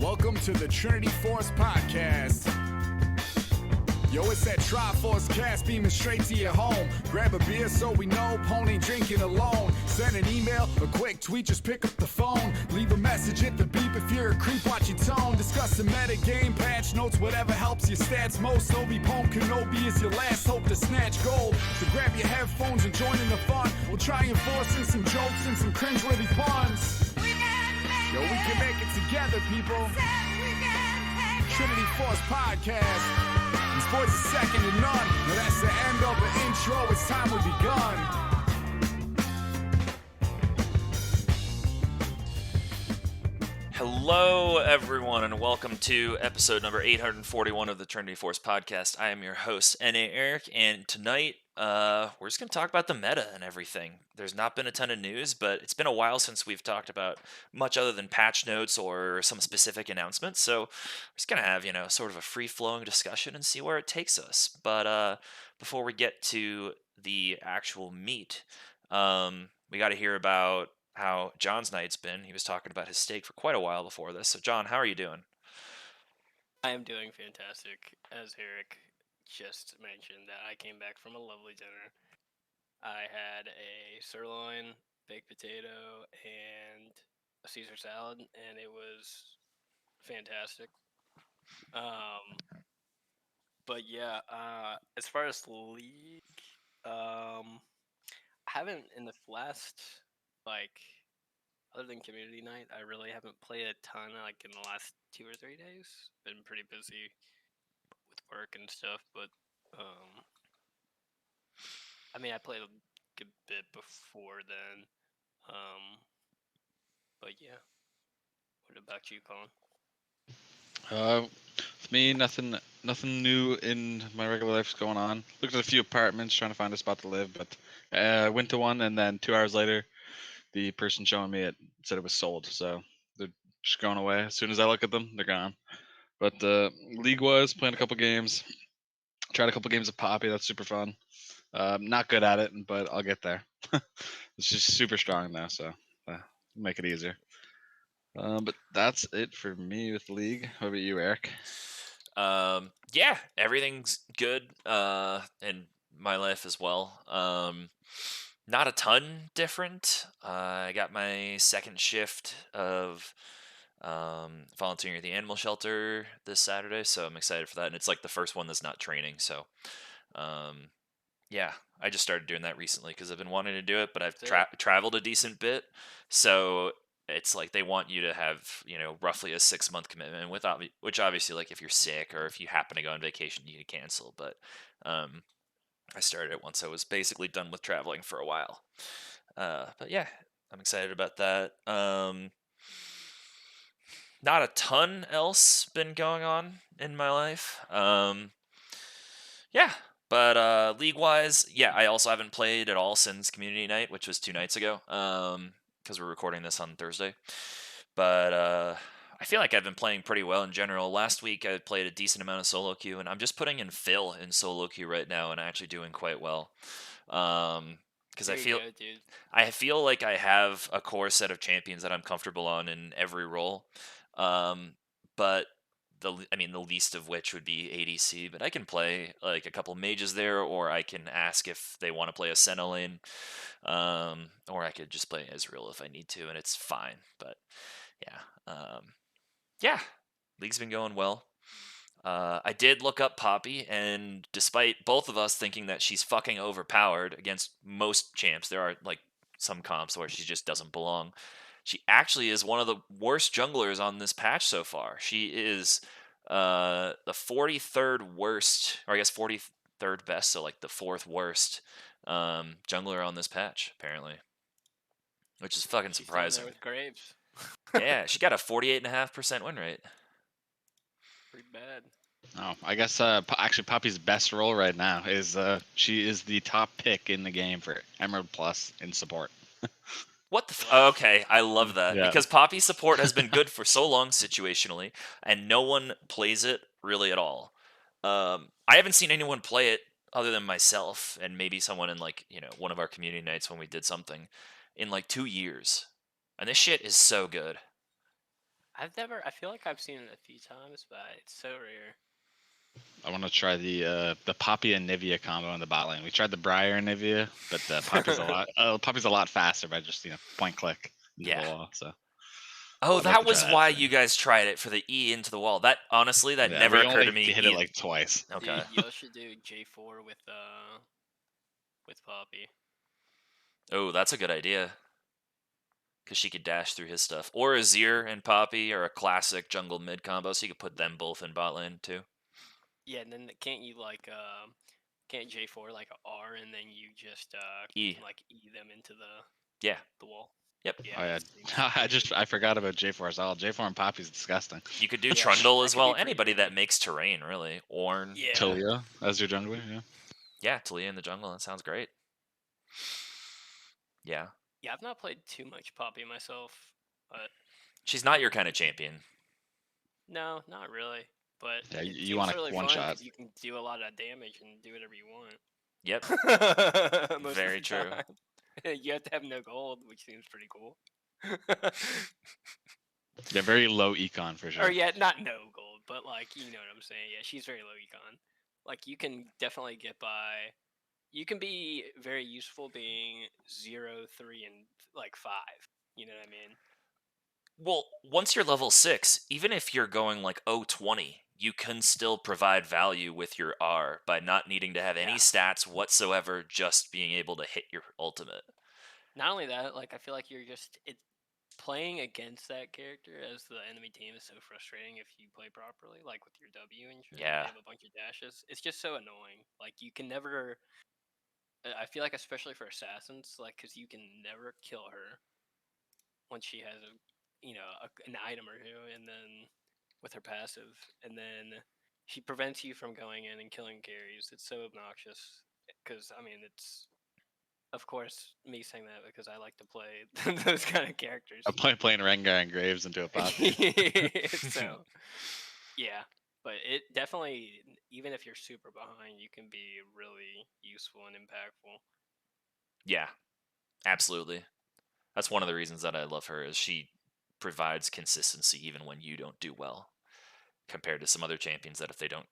Welcome to the Trinity Force Podcast. Yo, it's that Triforce cast beaming straight to your home. Grab a beer so we know Pone ain't drinking alone. Send an email, a quick tweet, just pick up the phone. Leave a message at the beep if you're a creep, watch your tone. Discuss the meta game, patch notes, whatever helps your stats most. Obi-Pone Kenobi is your last hope to snatch gold. So grab your headphones and join in the fun. We'll try and force in some jokes and some cringeworthy puns. Yo, we can make it together, people. Trinity Force Podcast. These boys are second to none. Now that's the end of the intro. It's time we begun. Hello, everyone, and welcome to episode number 841 of the Trinity Force Podcast. I am your host, Erik, and tonight we're just going to talk about the meta and everything. There's not been a ton of news, but it's been a while since we've talked about much other than patch notes or some specific announcements, so we're just going to have, sort of a free-flowing discussion and see where it takes us. But before we get to the actual meat, we got to hear about how John's night's been. He was talking about his steak for quite a while before this. So, John, how are you doing? I am doing fantastic. As Erik just mentioned, that I came back from a lovely dinner. I had a sirloin, baked potato, and a Caesar salad, and it was fantastic. But yeah, as far as league, I haven't in the last, other than community night, I really haven't played a ton, in the last 2 or 3 days. Been pretty busy with work and stuff, but, I played a good bit before then, but yeah. What about you, Colin? With me, nothing new in my regular life going on. Looked at a few apartments, trying to find a spot to live, but went to one, and then 2 hours later, the person showing me it said it was sold. So they're just going away. As soon as I look at them, they're gone. But league-wise, playing a couple games. Tried a couple games of Poppy. That's super fun. Not good at it, but I'll get there. It's just super strong now, so make it easier. But that's it for me with League. What about you, Erik? Yeah, everything's good in my life as well. Not a ton different. I got my second shift of volunteering at the animal shelter this Saturday, so I'm excited for that. And it's like the first one that's not training, so yeah, I just started doing that recently because I've been wanting to do it, but I've traveled a decent bit, so it's like they want you to have roughly a 6-month commitment, which obviously, like, if you're sick or if you happen to go on vacation, you can cancel. But I started it once I was basically done with traveling for a while. But yeah, I'm excited about that. Not a ton else been going on in my life. Yeah. But league-wise, yeah, I also haven't played at all since community night, which was 2 nights ago, because we're recording this on Thursday. But I feel like I've been playing pretty well in general. Last week, I played a decent amount of solo queue, and I'm just putting in Phil in solo queue right now and actually doing quite well. Because I feel like I have a core set of champions that I'm comfortable on in every role. But the least of which would be ADC, but I can play like a couple mages there, or I can ask if they want to play a Senna lane, or I could just play Ezreal if I need to, and it's fine. But yeah, league's been going well. I did look up Poppy, and despite both of us thinking that she's fucking overpowered against most champs, there are like some comps where she just doesn't belong. She actually is one of the worst junglers on this patch so far. She is the 43rd worst, or I guess 43rd best, so like the 4th worst jungler on this patch, apparently. Which is fucking surprising. She's down there with Graves. Yeah, she got a 48.5% win rate. Pretty bad. Oh, I guess actually Poppy's best role right now is she is the top pick in the game for Emerald Plus in support. What the okay, I love that. Yeah. Because Poppy support has been good for so long situationally, and no one plays it really at all. I haven't seen anyone play it other than myself and maybe someone in one of our community nights when we did something in 2 years. And this shit is so good. I feel like I've seen it a few times, but it's so rare. I want to try the Poppy and Nivea combo in the bot lane. We tried the Briar and Nivea, but the Poppy's a lot faster by just point click into the Yeah. wall. So Oh, I'd like that to try was that why too. you guys tried it for the E into the wall. That honestly, that Yeah, never we occurred to only me. hit it like twice. Okay. Dude, y'all should do J4 with Poppy. Oh, that's a good idea. Because she could dash through his stuff. Or a Zir and Poppy, or a classic jungle mid combo, so you could put them both in bot lane too. Yeah, and then can't you can't J4 like a R and then you just E. like E them into Yeah. the wall? Yep. Yeah. Oh, yeah. that seems I forgot about J4 as well. J4 and Poppy's disgusting. You could do Yeah, Trundle that as could well. be pretty Anybody that good. makes terrain, really. Ornn. Yeah. Talia as your jungler, yeah. Yeah, Talia in the jungle. That sounds great. Yeah. Yeah, I've not played too much Poppy myself, but She's not your kind of champion. no, not really. But Yeah, it you seems want a really one fun shot. because you can do a lot of damage and do whatever you want. Yep. Most Very of the true. time. You have to have no gold, which seems pretty cool. Yeah, very low econ for Or sure. yeah, not no gold, but like you know what I'm saying. Yeah, she's very low econ. Like you can definitely get by. You can be very useful being 0, 3, and like 5. You know what I mean? Well, once you're level 6, even if you're going like 020, you can still provide value with your R by not needing to have any Yeah. stats whatsoever, just being able to hit your ultimate. Not only that, like I feel like you're just playing against that character as the enemy team is so frustrating if you play properly, like with your W and shit. Yeah. They have a bunch of dashes. It's just so annoying. Like you can never. I feel like especially for assassins, like because you can never kill her once she has an item or two, and then with her passive, and then she prevents you from going in and killing carries. It's so obnoxious because I mean it's of course me saying that because I like to play those kind of characters. I'm playing Rengar and Graves into a Poppy. So yeah, but it definitely, even if you're super behind, you can be really useful and impactful. Yeah, absolutely. That's one of the reasons that I love her is she provides consistency even when you don't do well, compared to some other champions that if they don't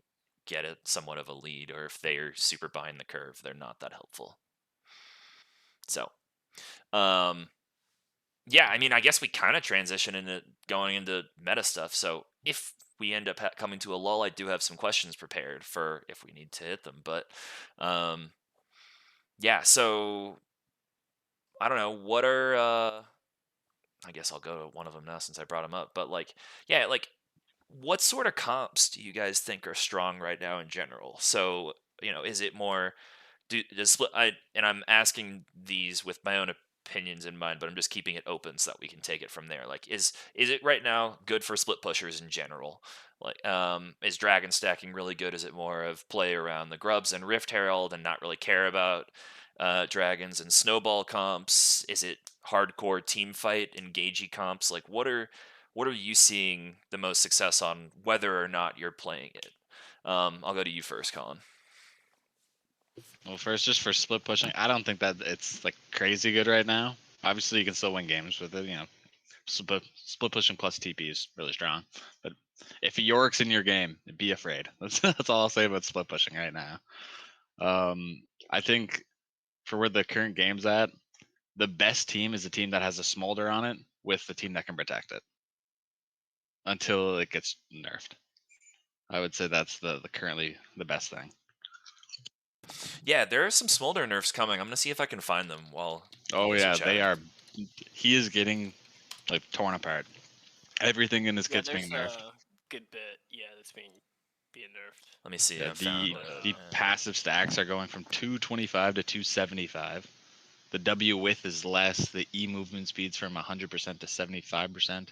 get it somewhat of a lead or if they're super behind the curve, they're not that helpful. So, yeah, I mean, I guess we kind of transition into going into meta stuff. So if we end up coming to a lull, I do have some questions prepared for if we need to hit them. But yeah, so I don't know. What are I guess I'll go to one of them now since I brought them up. But like, yeah, like what sort of comps do you guys think are strong right now in general? So is it more does split? I'm asking these with my own opinions in mind, but I'm just keeping it open so that we can take it from there. Like, is it right now good for split pushers in general? Like, is dragon stacking really good? Is it more of play around the grubs and Rift Herald and not really care about dragons and snowball comps? Is it hardcore team fight engagey comps? Like, what are you seeing the most success on, whether or not you're playing it? I'll go to you first, Colin. Well, first, just for split pushing, I don't think that it's like crazy good right now. Obviously, you can still win games with it. Split pushing plus TP is really strong. But if York's in your game, be afraid. That's all I'll say about split pushing right now. I think for where the current game's at, the best team is a team that has a smolder on it with the team that can protect it until it gets nerfed. I would say that's the currently the best thing. Yeah, there are some smolder nerfs coming. I'm gonna see if I can find them while. Oh you guys yeah, they chat. are. He is getting like torn apart. Everything in his Yeah, kit's being there's nerfed. a good bit. Yeah, that's being nerfed. Let me see. Yeah, I found the passive stacks are going from 225 to 275. The W width is less. The E movement speed's from 100% to 75%.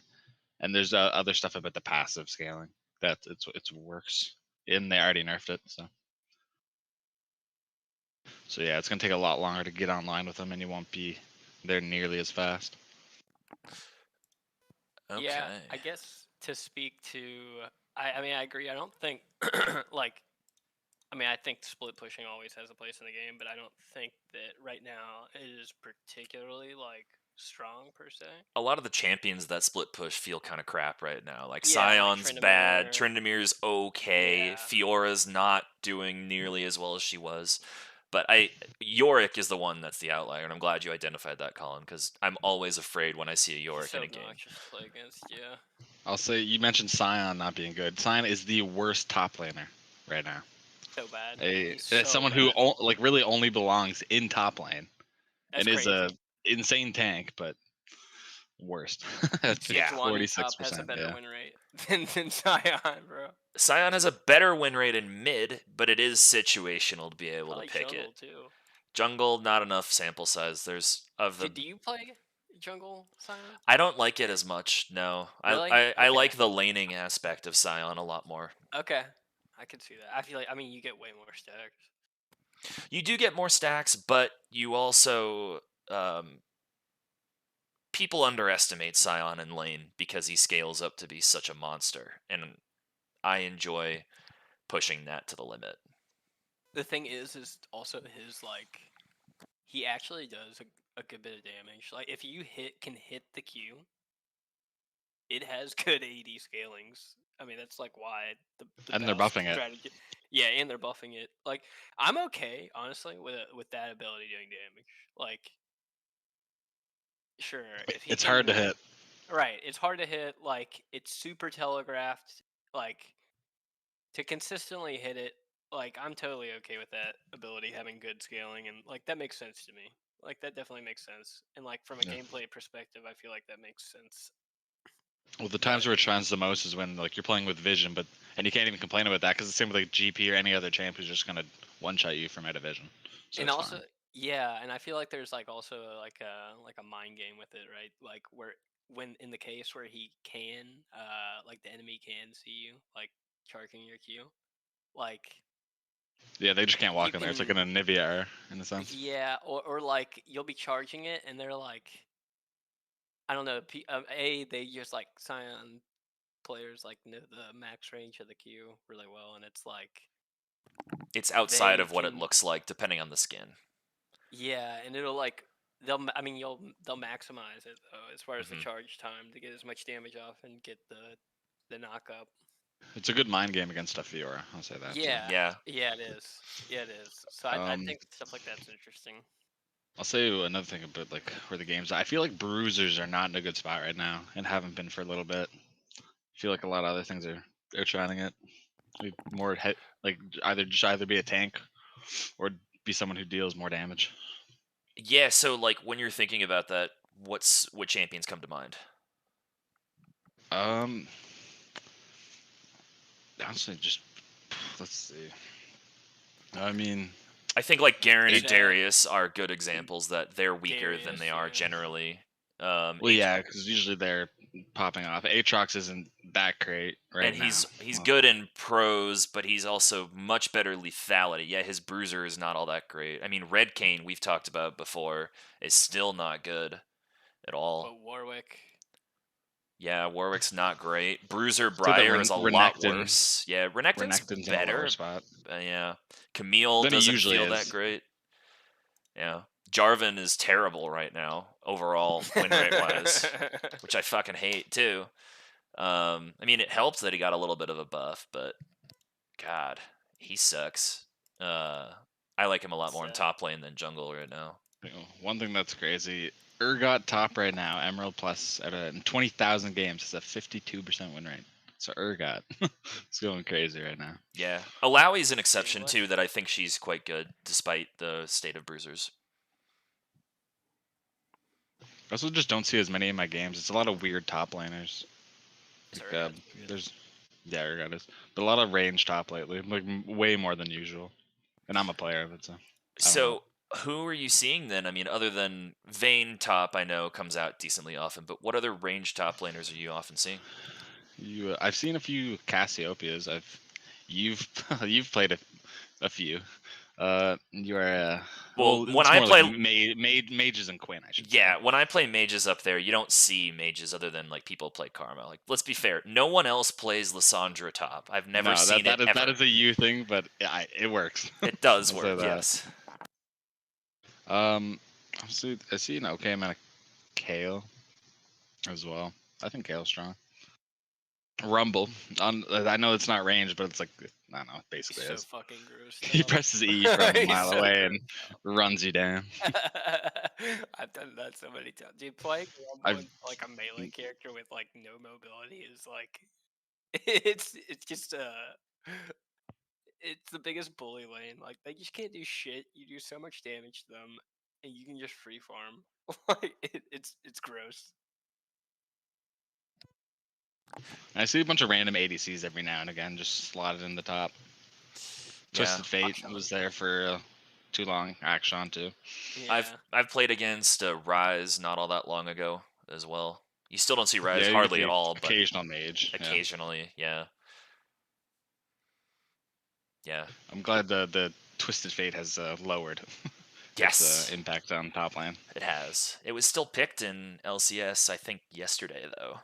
And there's other stuff about the passive scaling that it's works. And they already nerfed it, so yeah, it's gonna take a lot longer to get online with them, and you won't be there nearly as fast. Okay. Yeah, I guess to speak to, I mean, I agree. I don't think like, I mean, I think split pushing always has a place in the game, but I don't think that right now it is particularly like strong per se. A lot of the champions that split push feel kind of crap right now. Like Yeah, like Scion's bad, Tryndamere. Tryndamere's okay, Yeah. Fiora's not doing nearly as well as she was. But Yorick is the one that's the outlier, and I'm glad you identified that, Colin, because I'm always afraid when I see a He's Yorick so in a game. obnoxious to play against. Yeah. I'll say you mentioned Scion not being good. Scion is the worst top laner right now. So bad. He's As so someone bad. who like really only belongs in top lane That's and is crazy. a insane tank, but worst. Yeah. Sejuani top has a 46%. better Yeah. win rate than Scion, bro. Scion has a better win rate in mid, but it is situational to be able Probably to pick jungle it. too. Jungle, not enough sample size. There's of the. Do you play jungle Scion? I don't like it as much. No, Really? I Okay. like the laning aspect of Scion a lot more. Okay. I could see that. I feel like you get way more stacks. You do get more stacks, but you also people underestimate Scion in lane because he scales up to be such a monster, and I enjoy pushing that to the limit. The thing is also his he actually does a good bit of damage. Like if you can hit the Q, it has good AD scalings. I mean that's like why the And they're best buffing it. strategy. Yeah, and they're buffing it. Like I'm okay honestly with that ability doing damage. Like sure, if he It's can, hard to hit. right, it's hard to hit. Like it's super telegraphed. Like to consistently hit it, like I'm totally okay with that ability having good scaling, and like that makes sense to me. Like that definitely makes sense, and like from a Yeah. gameplay perspective, I feel like that makes sense. Well, the times where it shines the most is when like you're playing with vision, and you can't even complain about that because it's the same with like GP or any other champ who's just gonna one shot you from out of vision. So And it's also, fine. yeah, and I feel like there's like also like a mind game with it, right? Like where when in the case where he can, like the enemy can see you, like charging your Q, like Yeah, they just can't you walk in there. It's like an can, Anivia error in a sense. yeah, or like you'll be charging it, and they're like, I don't know, they just like Scion players like know the max range of the Q really well, and it's like It's outside they of what it can, looks like, depending on the skin. yeah, and it'll like they'll maximize it though as far as the charge time to get as much damage off and get the knock up. It's a good mind game against a Fiora. I'll say that. Yeah, Yeah. yeah, it is. Yeah, it is. So I think stuff like that's interesting. I'll say another thing about like where the games. I feel like bruisers are not in a good spot right now and haven't been for a little bit. I feel like a lot of other things are outshining it. Like more like either be a tank or be someone who deals more damage. Yeah, so like when you're thinking about that, what champions come to mind? Honestly, just let's see. I mean, I think like Garen and Jack. Darius are good examples that they're weaker than Darius, they are yeah. generally. well, yeah, because usually they're popping off. Aatrox isn't that great right and now. he's good in pros, but he's also much better lethality. Yeah, his bruiser is not all that great. I mean, Red Cane we've talked about before is still not good at all. But Warwick. Yeah, Warwick's not great. Bruiser Still got Briar is a lot Renekton. worse. Yeah, Renekton's Renekton's in a better. lower spot. Yeah, Camille Than he doesn't usually feel that is. great. Yeah, Jarvan is terrible right now overall win rate wise, which I fucking hate too. I mean, it helps that he got a little bit of a buff, but God, he sucks. I like him a lot more in top lane than jungle right now. You know, one thing that's crazy, Urgot top right now, Emerald Plus at in 20,000 games is a 52% win rate. So Urgot, it's going crazy right now. Yeah, Alawi's an exception English. too. That I think she's quite good despite the state of bruisers. I also just don't see as many in my games. It's a lot of weird top laners. Like, there's Urgot is, but a lot of range top lately, like way more than usual. And I'm a player, but so. So who are you seeing then? I mean, other than Vayne top, I know comes out decently often, but what other range top laners are you often seeing? I've seen a few Cassiopeias. You've played a few. You're Well, it's when I more play like mages and Quinn, I should say. yeah, when I play mages up there, you don't see mages other than like people play Karma. Like, let's be fair, no one else plays Lissandra top. I've never seen it ever. That is a you thing, but it works. It does I'll say work, that. yes. I see an okay amount of Kale as well. I think Kale's strong. Rumble. I know it's not range, but it's like, I don't know, it He's basically so is. fucking gross. He Though. presses E from a He's mile so away gross. and runs you down. I've done that so many times. Dude, playing I've Rumble like a melee character with like no mobility is like it's just it's the biggest bully lane. Like they just can't do shit. You do so much damage to them, and you can just free farm. Like it's gross. I see a bunch of random ADCs every now and again just slotted in the top. Yeah. Twisted Fate Akshan. was there for too long. Action too. Yeah. I've played against Rise not all that long ago as well. You still don't see Rise Yeah, you hardly get at the all, but occasional mage. Yeah. occasionally, yeah. Yeah. I'm glad the Twisted Fate has lowered Yes. its impact on top lane. It has. It was still picked in LCS, I think, yesterday though.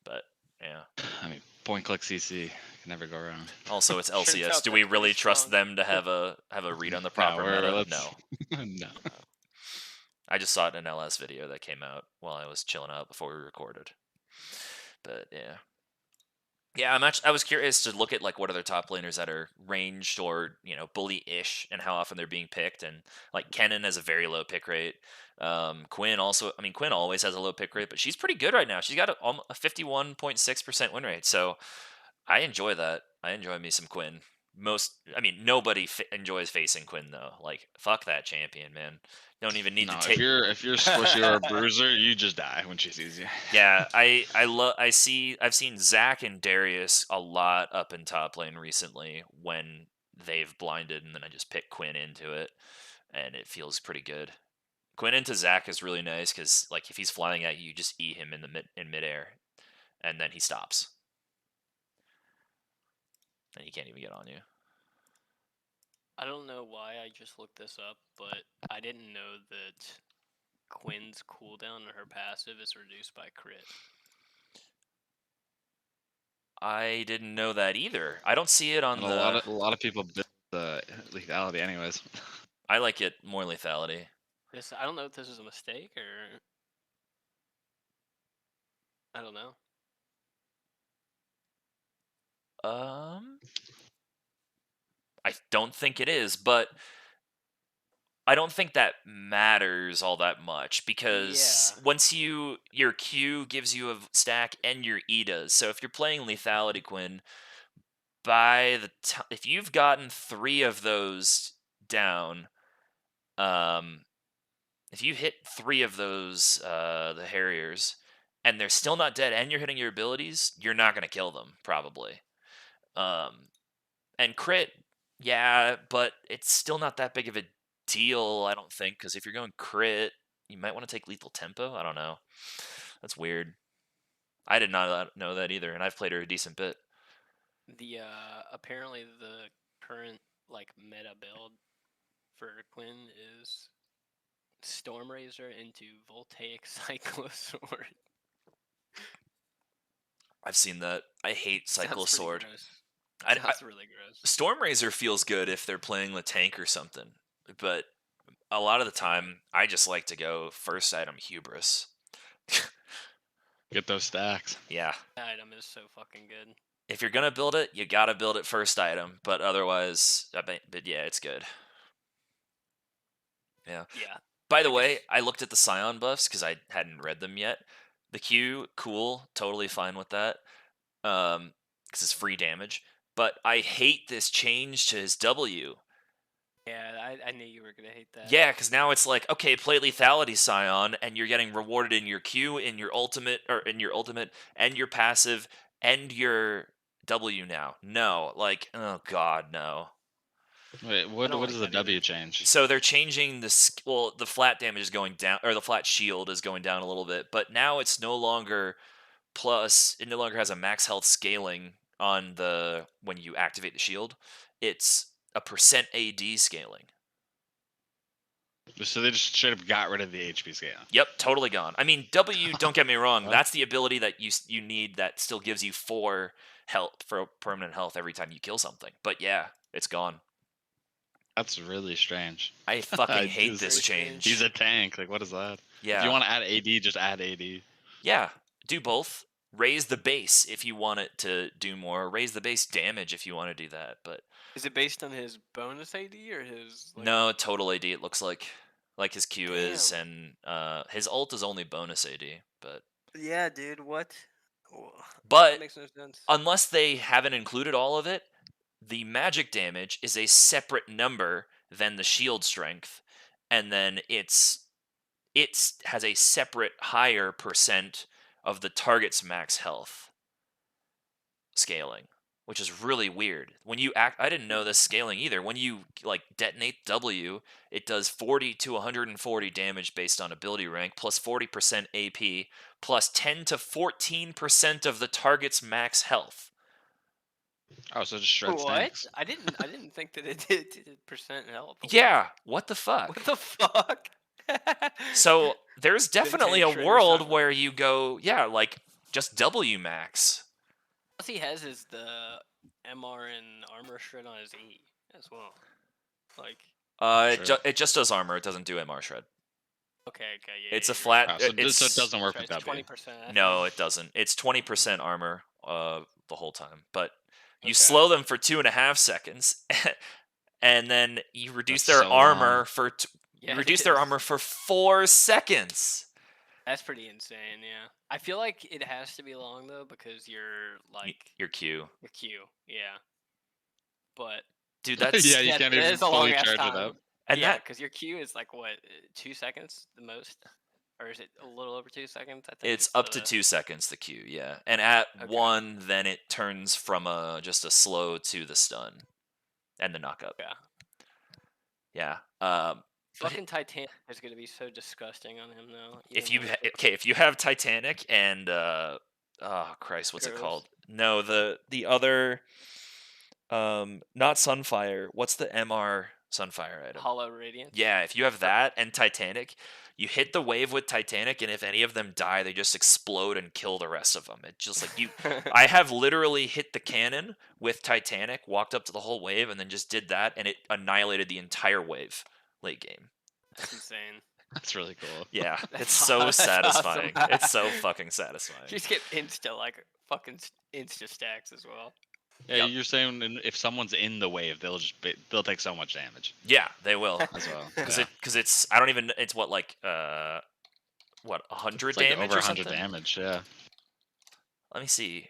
But yeah. I mean, point click CC can never go wrong. Also, it's Turns LCS. out Do they're we pretty really trust strong. them to have a read on the No, proper meta? let's- No. no. I just saw it in an LS video that came out while I was chilling out before we recorded. But yeah. Yeah, I was curious to look at like what other top laners that are ranged or bully-ish and how often they're being picked. And like Kennen has a very low pick rate. Quinn also, I mean Quinn always has a low pick rate, but she's pretty good right now. She's got a 51.6% win rate, so I enjoy that. I enjoy me some Quinn. Nobody enjoys facing Quinn though. Like fuck that champion, man. Don't even need No, to take. if you're squishy or a bruiser, you just die when she sees you. Yeah, I've seen Zach and Darius a lot up in top lane recently when they've blinded, and then I just pick Quinn into it, and it feels pretty good. Quinn into Zach is really nice because like if he's flying at you, you just eat him in midair, and then he stops, and he can't even get on you. I don't know why I just looked this up, but I didn't know that Quinn's cooldown on her passive is reduced by crit. I didn't know that either. I don't see it on And a lot of people bit the lethality anyways. I like it more lethality. I don't know if this is a mistake or I don't know. I don't think it is, but I don't think that matters all that much because Yeah. once your Q gives you a stack and your E does. So if you're playing lethality Quinn, if you've gotten 3 of those down, if you hit 3 of those the Harriers and they're still not dead and you're hitting your abilities, you're not going to kill them probably. And crit, yeah, but it's still not that big of a deal, I don't think, because if you're going crit, you might want to take lethal tempo. I don't know. That's weird. I did not know that either, and I've played her a decent bit. The apparently the current like meta build for Quinn is Storm Razor into Voltaic Cyclosword. I've seen that. I hate Cycle Sounds pretty Sword. gross. I, Sounds really gross. Storm Razor feels good if they're playing the tank or something, but a lot of the time, I just like to go first item Hubris. Get those stacks. Yeah. That item is so fucking good. If you're gonna build it, you gotta build it first item. But otherwise, but yeah, it's good. Yeah. Yeah. By the way, I looked at the Scion buffs because I hadn't read them yet. The Q, cool, totally fine with that. Because it's free damage. But I hate this change to his W. Yeah, I knew you were gonna hate that. Yeah, because now it's like, okay, play lethality Scion, and you're getting rewarded in your Q, in your ultimate, and your passive, and your W now. No, like, oh god, no. Wait, what don't is like the that either. W change? So they're changing the flat damage is going down, or the flat shield is going down a little bit, but now it's no longer plus. It no longer has a max health scaling on when you activate the shield. It's a % AD scaling. So they just straight up got rid of the HP scale. Yep, totally gone. I mean, W, don't get me wrong, that's the ability that you need that still gives you 4 health for permanent health every time you kill something. But yeah, it's gone. That's really strange. I fucking hate He's- this Very change. He's a tank. Like, what is that? Yeah. If you want to add AD, just add AD. Yeah, do both. Raise the base if you want it to do more. Raise the base damage if you want to do that. But Is it based on his bonus AD or his? Like, no, total AD. It looks like his Q is, Damn. and his ult is only bonus AD. But Yeah, dude. What? Oh, but that makes no sense. unless they haven't included all of it, the magic damage is a separate number than the shield strength, and then it has a separate higher percent of the target's max health scaling, which is really weird. When you I didn't know this scaling either. When you like detonate W, it does 40 to 140 damage based on ability rank, plus 40% AP, plus 10 to 14% of the target's max health. Oh, so just shreds What? tanks. I didn't think that it did percent health. Yeah, what the fuck? What the fuck? So there's definitely a tank shredders world suck. where you go, yeah, like just W max. All he has is the MR and armor shred on his E as well. Like, Sure. It just does armor. It doesn't do MR shred. okay, yeah. It's a you're flat. right. Oh, so, it's so it doesn't work with It's W. 20%. No, it doesn't. It's 20% armor the whole time. But you Okay. slow them for 2.5 seconds, and then you reduce That's their so armor long. for Yeah, you it reduce their is. armor for 4 seconds. That's pretty insane. Yeah, I feel like it has to be long though because you're like Your Q, your Q. Yeah, but dude. That's Yeah, you yeah, can't that even is a fully long ass charge time. it up. and yeah, that because your Q is like what 2 seconds the most, or is it a little over 2 seconds? I think it's up to the- 2 seconds. The Q, yeah, and at Okay. 1, then it turns from just a slow to the stun, and the knockup. Yeah. Yeah. But Fucking Titanic is gonna be so disgusting on him though. if even you more so. if you have Titanic and oh Christ, what's it Girls. called? No, the other not Sunfire. What's the MR Sunfire item? Hollow Radiance. Yeah, if you have that and Titanic, you hit the wave with Titanic, and if any of them die, they just explode and kill the rest of them. It's just like you. I have literally hit the cannon with Titanic, walked up to the whole wave, and then just did that, and it annihilated the entire wave late game. That's insane. That's really cool. Yeah, That's it's so aw- that's satisfying. awesome. It's so fucking satisfying. You just get insta like fucking insta stacks as well. Yeah, Yep. you're saying if someone's in the wave, they'll take so much damage Yeah, they will. as well. Because it's I don't even it's what like 100 It's like damage over or 100 something. damage. Yeah, Let me see.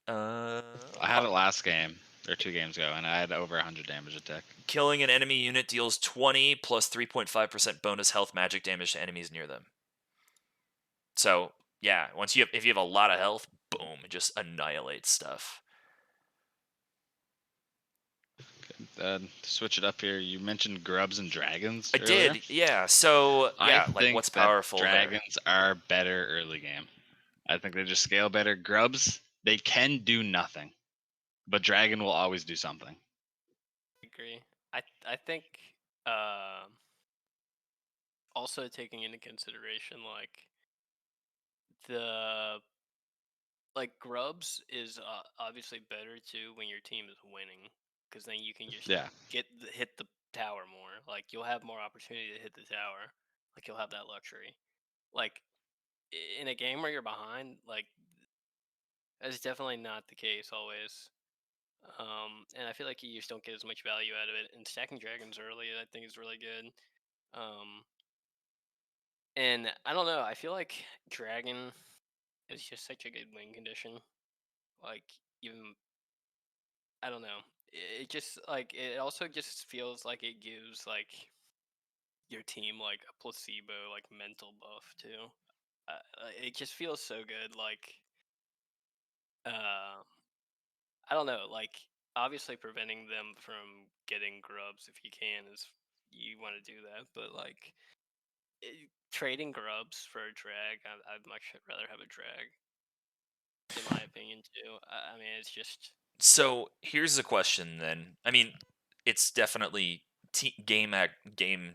I had it last game or 2 games ago, and I had over 100 damage attack. Killing an enemy unit deals 20 plus 3.5% bonus health magic damage to enemies near them. So yeah, if you have a lot of health, boom, it just annihilates stuff. To switch it up here, you mentioned grubs and dragons. I earlier. did, yeah. So yeah, I like think what's that powerful there? dragons are better early game. I think they just scale better. Grubs, they can do nothing, but dragon will always do something. Agree. I think also taking into consideration like the grubs is obviously better too when your team is winning because then you can just Yeah, hit the tower more. Like you'll have more opportunity to hit the tower. Like you'll have that luxury. Like in a game where you're behind, like that's definitely not the case always. And I feel like you just don't get as much value out of it. And stacking dragons early, I think, is really good. And I don't know. I feel like dragon is just such a good win condition. Like even I don't know. It just like it also just feels like it gives like your team like a placebo like mental buff too. It just feels so good. Like I don't know. Like obviously preventing them from getting grubs if you can is you want to do that, but like trading grubs for a drag, I'd much rather have a drag, in my opinion too. I mean, it's just So here's the question then. I mean, it's definitely game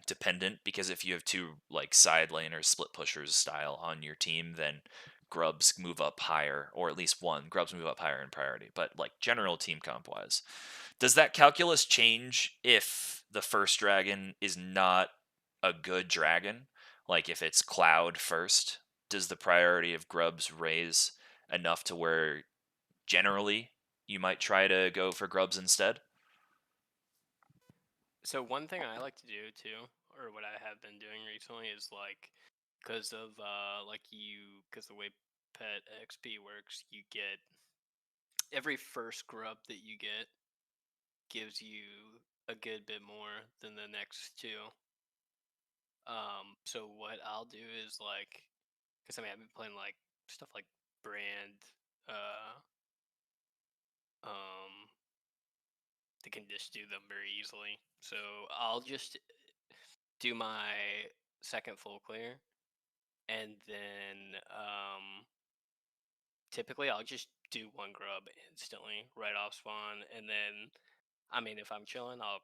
dependent because if you have 2 like side laners, split pushers style on your team, then grubs move up higher, or at least one grubs move up higher in priority. But like general team comp wise, Does that calculus change if the first dragon is not a good dragon? Like if it's cloud first, does the priority of grubs raise enough to where generally you might try to go for grubs instead? So one thing I like to do too, or what I have been doing recently, is like because of because the way pet XP works, you get every first grub that you get gives you a good bit more than the next two. So what I'll do is like, because I mean I've been playing like stuff like brand, uh, um, they can just do them very easily. So I'll just do my second full clear, and then typically I'll just do one grub instantly right off spawn, and then I mean if I'm chilling, I'll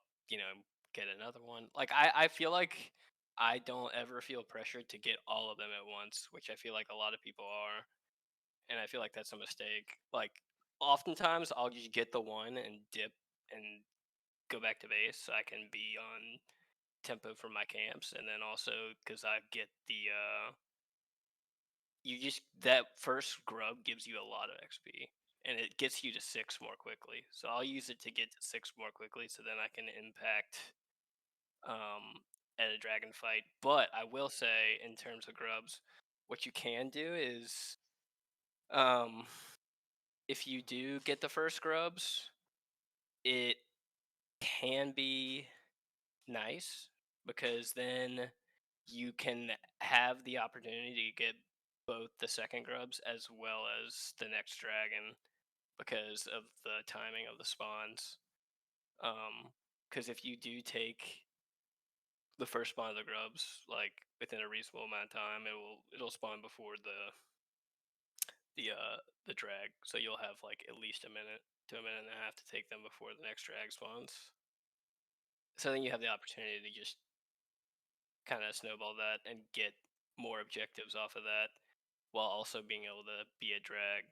get another one. Like I feel like I don't ever feel pressured to get all of them at once, which I feel like a lot of people are, and I feel like that's a mistake. Like oftentimes I'll just get the one and dip and go back to base so I can be on tempo for my camps, and then also because I get the you just that first grub gives you a lot of XP, and it gets you to 6 more quickly. So I'll use it to get to 6 more quickly, so then I can impact at a dragon fight. But I will say, in terms of grubs, what you can do is um if you do get the first grubs, it can be nice because then you can have the opportunity to get both the second grubs as well as the next dragon because of the timing of the spawns. Because if you do take the first spawn of the grubs like within a reasonable amount of time, it'll spawn before the drag, so you'll have like at least a minute to a minute and a half to take them before the next drag spawns. So then you have the opportunity to just kind of snowball that and get more objectives off of that while also being able to be a drag.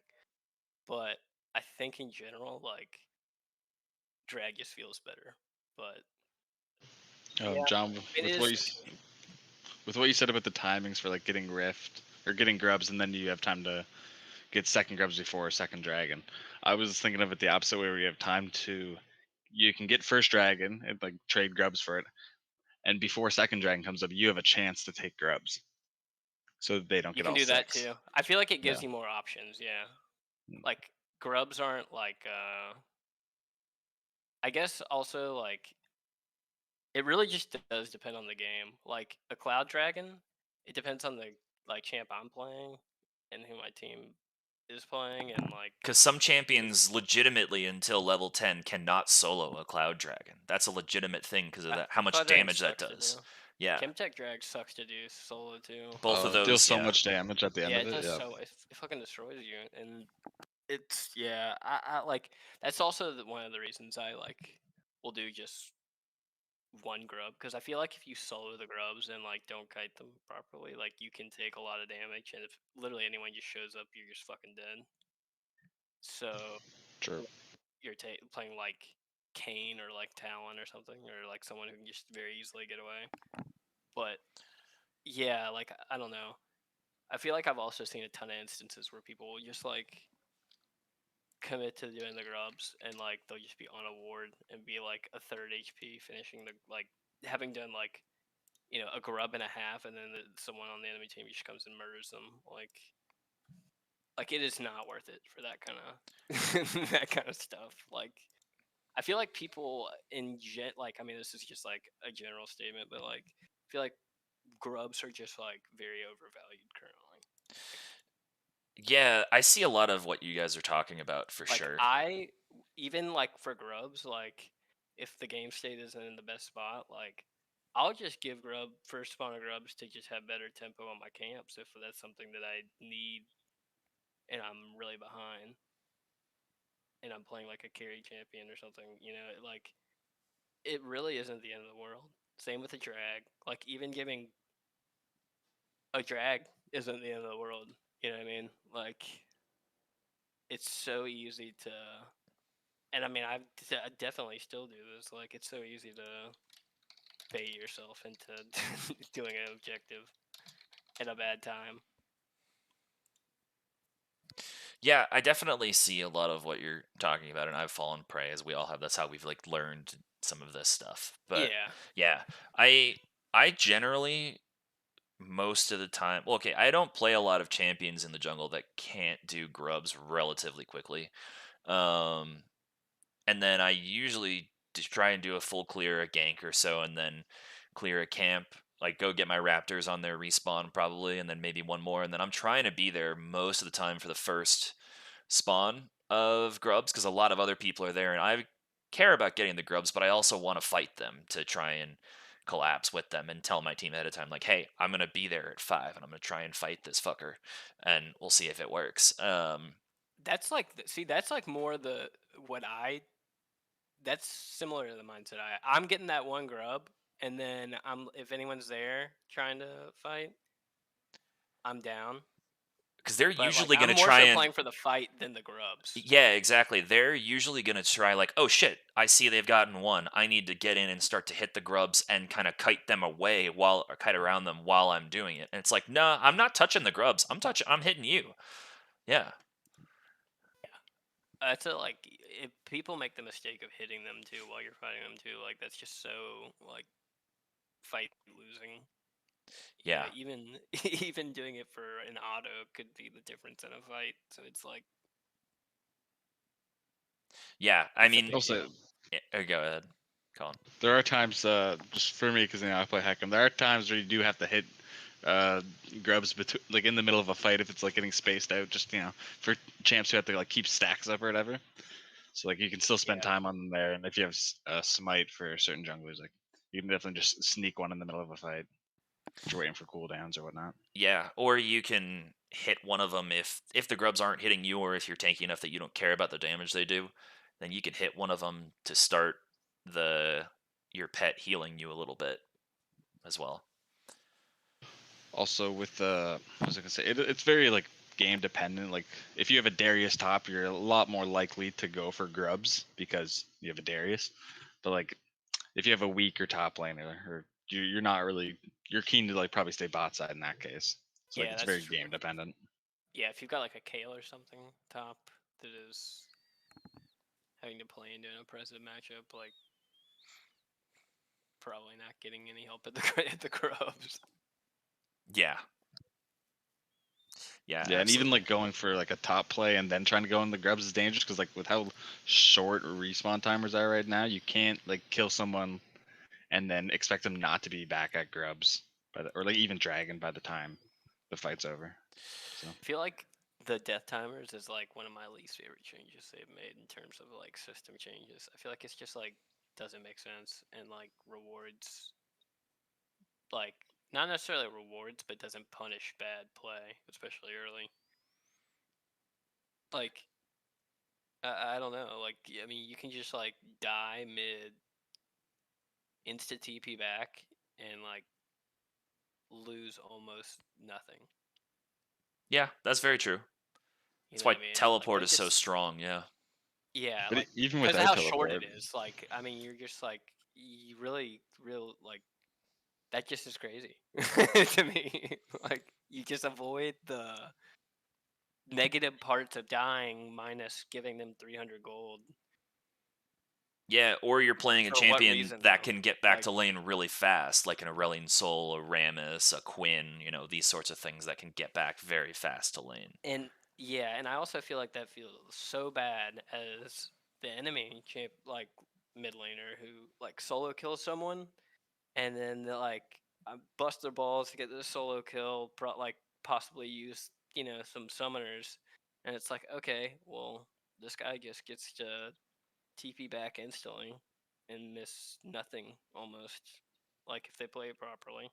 But I think in general, like drag just feels better. But yeah, John, it with is. what you said about the timings for like getting rift or getting grubs, and then you have time to get second grubs before a second dragon. I was thinking of it the opposite way, where you have time to, you can get first dragon and like trade grubs for it, and before second dragon comes up, you have a chance to take grubs, so that they don't You get can all do that six. too. I feel like it Yeah. gives you more options. Yeah, like grubs aren't like. I guess also like it really just does depend on the game. Like a cloud dragon, it depends on the like champ I'm playing and who my team is playing, and like Because some if champions legitimately until level 10 cannot solo a cloud dragon. That's a legitimate thing because of that, how much cloud dragon damage that sucks to does. do. Yeah, Chemtech drag sucks to do solo too. both of It deals those, so yeah. much damage at the end Yeah, of it it. does Yeah. so it fucking destroys you, and it's yeah. I like that's also one of the reasons I like will do just one grub because I feel like if you solo the grubs and like don't kite them properly, like you can take a lot of damage, and if literally anyone just shows up, you're just fucking dead. So True. you're playing like Kane or like Talon or something, or like someone who can just very easily get away. But yeah, like I don't know. I feel like I've also seen a ton of instances where people will just like commit to doing the grubs and like they'll just be on a ward and be like a third HP finishing the like having done like a grub and a half, and then someone on the enemy team just comes and murders them. Like it is not worth it for that kind of that kind of stuff. Like I feel like people like I mean this is just like a general statement, but like I feel like grubs are just like very overvalued currently. Yeah, I see a lot of what you guys are talking about for Like sure. I even like for grubs, like if the game state isn't in the best spot, like I'll just give grub first spawn of grubs to just have better tempo on my camps if that's something that I need and I'm really behind and I'm playing like a carry champion or something, like it really isn't the end of the world. Same with a drag. Like even giving a drag isn't the end of the world. You know what I mean? Like it's so easy to And I mean, I definitely still do this. Like, it's so easy to bait yourself into doing an objective at a bad time. Yeah, I definitely see a lot of what you're talking about, and I've fallen prey as we all have. That's how we've like learned some of this stuff. But Yeah. yeah, I generally most of the time, well, okay, I don't play a lot of champions in the jungle that can't do grubs relatively quickly. Um, and then I usually just try and do a full clear, a gank or so, and then clear a camp. Like go get my raptors on their respawn probably, and then maybe one more, and then I'm trying to be there most of the time for the first spawn of grubs because a lot of other people are there, and I care about getting the grubs, but I also want to fight them to try and collapse with them and tell my team ahead of time, like, hey, I'm gonna be there at 5, and I'm gonna try and fight this fucker, and we'll see if it works. That's like, see, that's like more the what I. That's similar to the mindset I'm getting that one grub, and then if anyone's there trying to fight, I'm down. Because they're But like, usually I'm gonna more try so and playing for the fight than the grubs. yeah, exactly. They're usually going to try, like, oh shit, I see they've gotten one. I need to get in and start to hit the grubs and kind of kite them away or kite around them while I'm doing it. And it's like, nah, I'm not touching the grubs. I'm hitting you. Yeah. That's like, if people make the mistake of hitting them too while you're fighting them too, like that's just so like fight losing. Yeah. Even even doing it for an auto could be the difference in a fight. So it's like, Yeah. I it's a mean, big Also, deal. go ahead, Colin. there are times, just for me, because I play Heckham, there are times where you do have to hit uh, grubs like in the middle of a fight if it's like getting spaced out. Just for champs who have to like keep stacks up or whatever. So like you can still spend Yeah. time on them there, and if you have a smite for certain junglers, like you can definitely just sneak one in the middle of a fight, if you're waiting for cooldowns or whatnot. Yeah. Or you can hit one of them if the grubs aren't hitting you, or if you're tanky enough that you don't care about the damage they do, then you can hit one of them to start your pet healing you a little bit as well. Also with what was I gonna say? It's very like game dependent. Like if you have a Darius top, you're a lot more likely to go for grubs because you have a Darius. But like if you have a weaker top laner, or you're not really, you're keen to like probably stay bot side in that case. So like Yeah, it's that's very true. game dependent. Yeah, if you've got like a Kale or something top that is having to play into an oppressive matchup, like probably not getting any help at the at the grubs. Yeah. Yeah, Yeah, and even absolutely. like going for like a top play and then trying to go in the grubs is dangerous because like with how short respawn timers are right now, you can't like kill someone and then expect them not to be back at grubs, or like even dragon by the time the fight's over. So I feel like the death timers is like one of my least favorite changes they've made in terms of like system changes. I feel like it's just like doesn't make sense and like rewards, like not necessarily rewards, but doesn't punish bad play, especially early. Like, I don't know. Like, I mean, you can just like die mid, insta TP back, and like lose almost nothing. Yeah, that's very true. You That's know what why I mean? Like teleport they is so just, strong. Yeah. yeah, but like even because of without how short it teleport, is. Like, I mean, you're just like, you really, real like that just is crazy to me. Like, you just avoid the negative parts of dying minus giving them 300 gold. Yeah, or you're playing a For what champion reason that though? can get back Like, to lane really fast, like an Aurelion Soul, a Rammus, a Quinn, these sorts of things that can get back very fast to lane. and yeah, and I also feel like that feels so bad as the enemy champ, like mid laner who like solo kills someone, and then they like bust their balls to get the solo kill, like possibly use some summoners, and it's like, okay, well, this guy just gets to TP back instantly and miss nothing almost, like if they play it properly.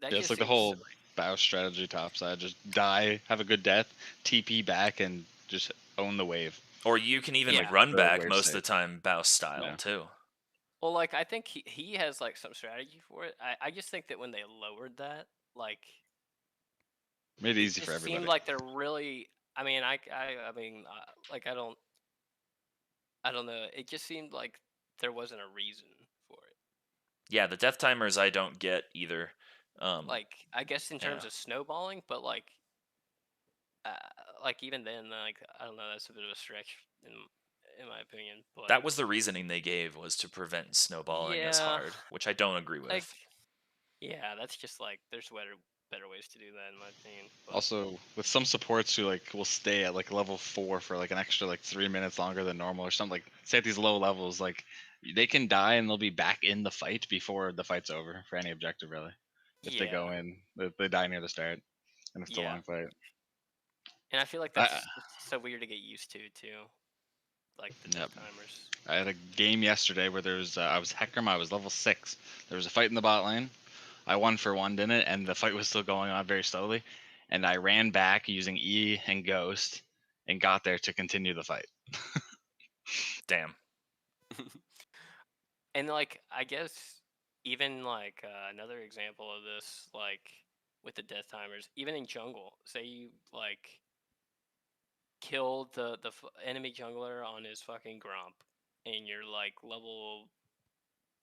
That yeah, it's just like the seems whole bow strategy topside. Just die, have a good death, TP back, and just own the wave. Or you can even yeah. Like run the back wave most of state. the time, Bow style Yeah, too. Well, like I think he has like some strategy for it. I just think that when they lowered that, like made it it easy for just seemed everybody. like they're really. I mean, I mean, like I don't. I don't know. It just seemed like there wasn't a reason for it. Yeah, the death timers I don't get either. Like, I guess in Yeah. terms of snowballing, but uh, like even then, like I don't know, that's a bit of a stretch in my opinion. But That was the reasoning they gave, was to prevent snowballing as yeah, hard, which I don't agree like with. yeah, that's just like there's better ways to do that in my opinion. But Also, with some supports who like will stay at like level 4 for like an extra like 3 minutes longer than normal or something, like say at these low levels, like they can die and they'll be back in the fight before the fight's over for any objective really. If they yeah, go in, they die near the start, and it's a yeah, long fight. and I feel like I, that's so weird to get used to too, like the yep. death timers. I had a game yesterday where there was I was Heckram, I was level 6. There was a fight in the bot lane. I won for one, didn't it? And the fight was still going on very slowly. And I ran back using E and Ghost and got there to continue the fight. Damn. And like I guess even like another example of this, like with the death timers, even in jungle, say you like kill the enemy jungler on his fucking grump, and you're like level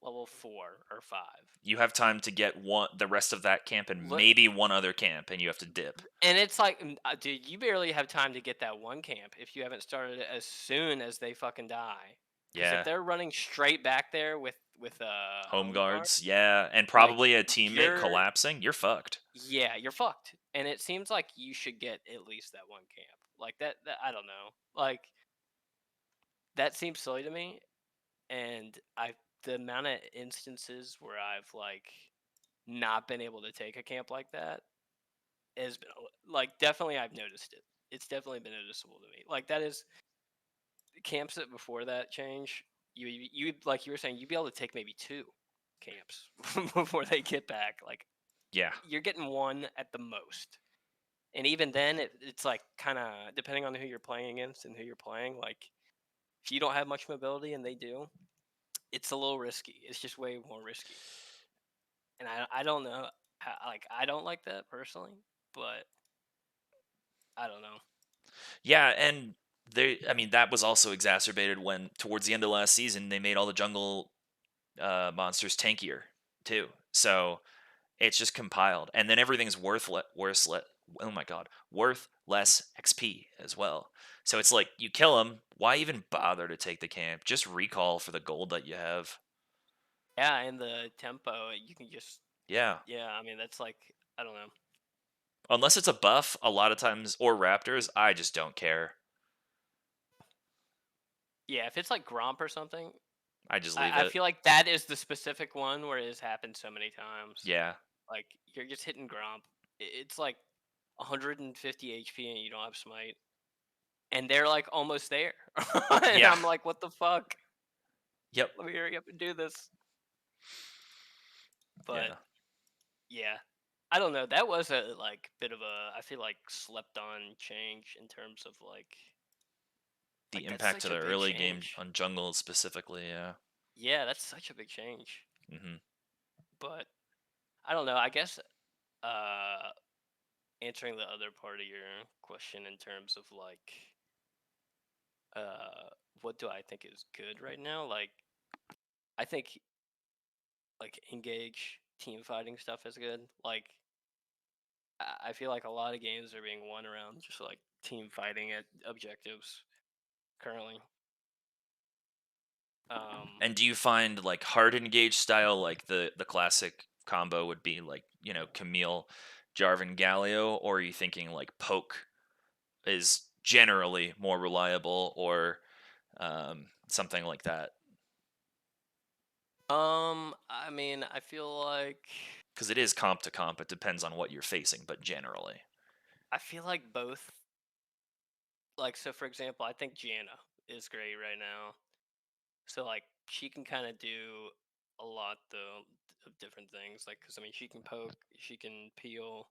4 or 5. You have time to get the rest of that camp and Look, maybe one other camp, and you have to dip. and it's like, dude, you barely have time to get that one camp if you haven't started it as soon as they fucking die. Because if Yeah. they're running straight back there with Home home guard, guards, yeah, and like probably a teammate you're collapsing, you're fucked. yeah, you're fucked. And it seems like you should get at least that one camp. Like that I don't know. Like that seems silly to me. And the amount of instances where I've like not been able to take a camp like that has been like definitely I've noticed it. It's definitely been noticeable to me. Like that is camps that before that change, you like you were saying, you'd be able to take maybe 2 camps before they get back. Like Yeah. you're getting 1 at the most. And even then it's like kind of depending on who you're playing against and who you're playing, like if you don't have much mobility and they do, it's a little risky. It's just way more risky. And I don't know how, like I don't like that personally, but I don't know. Yeah, and I mean, that was also exacerbated when towards the end of last season they made all the jungle monsters tankier too. So it's just compiled, and then everything's oh my god, worth less XP as well. So it's like you kill them, why even bother to take the camp? Just recall for the gold that you have. Yeah, and the tempo, you can just Yeah, yeah, I mean that's like I don't know. unless it's a buff, a lot of times, or raptors, I just don't care. Yeah, if it's like Gromp or something, I just leave I it. feel like that is the specific one where it has happened so many times. Yeah, Like you're just hitting Gromp. It's like 150 HP and you don't have smite. And they're like almost there. And yeah, I'm like, what the fuck? yep, Let me hurry up and do this. But yeah. yeah. I don't know. That was a like bit of a I feel like slept on change in terms of The that's impact such of a the big early game change. on jungle specifically. Yeah. Yeah, that's such a big change. Hmm. But I don't know. I guess uh answering the other part of your question in terms of uh what do I think is good right now? Like I think like engage team fighting stuff is good. Like I feel like a lot of games are being won around just like team fighting at objectives currently. And do you find like hard engage style, like the classic combo would be like, Camille, Jarvan, Galio, or are you thinking like poke is generally more reliable, or something like that? I mean, I feel like Because it is comp to comp, it depends on what you're facing, but generally, both. Like so, for example, I think Janna is great right now. So like she can kind of do a lot though of different things. Like because I mean she can poke, she can peel.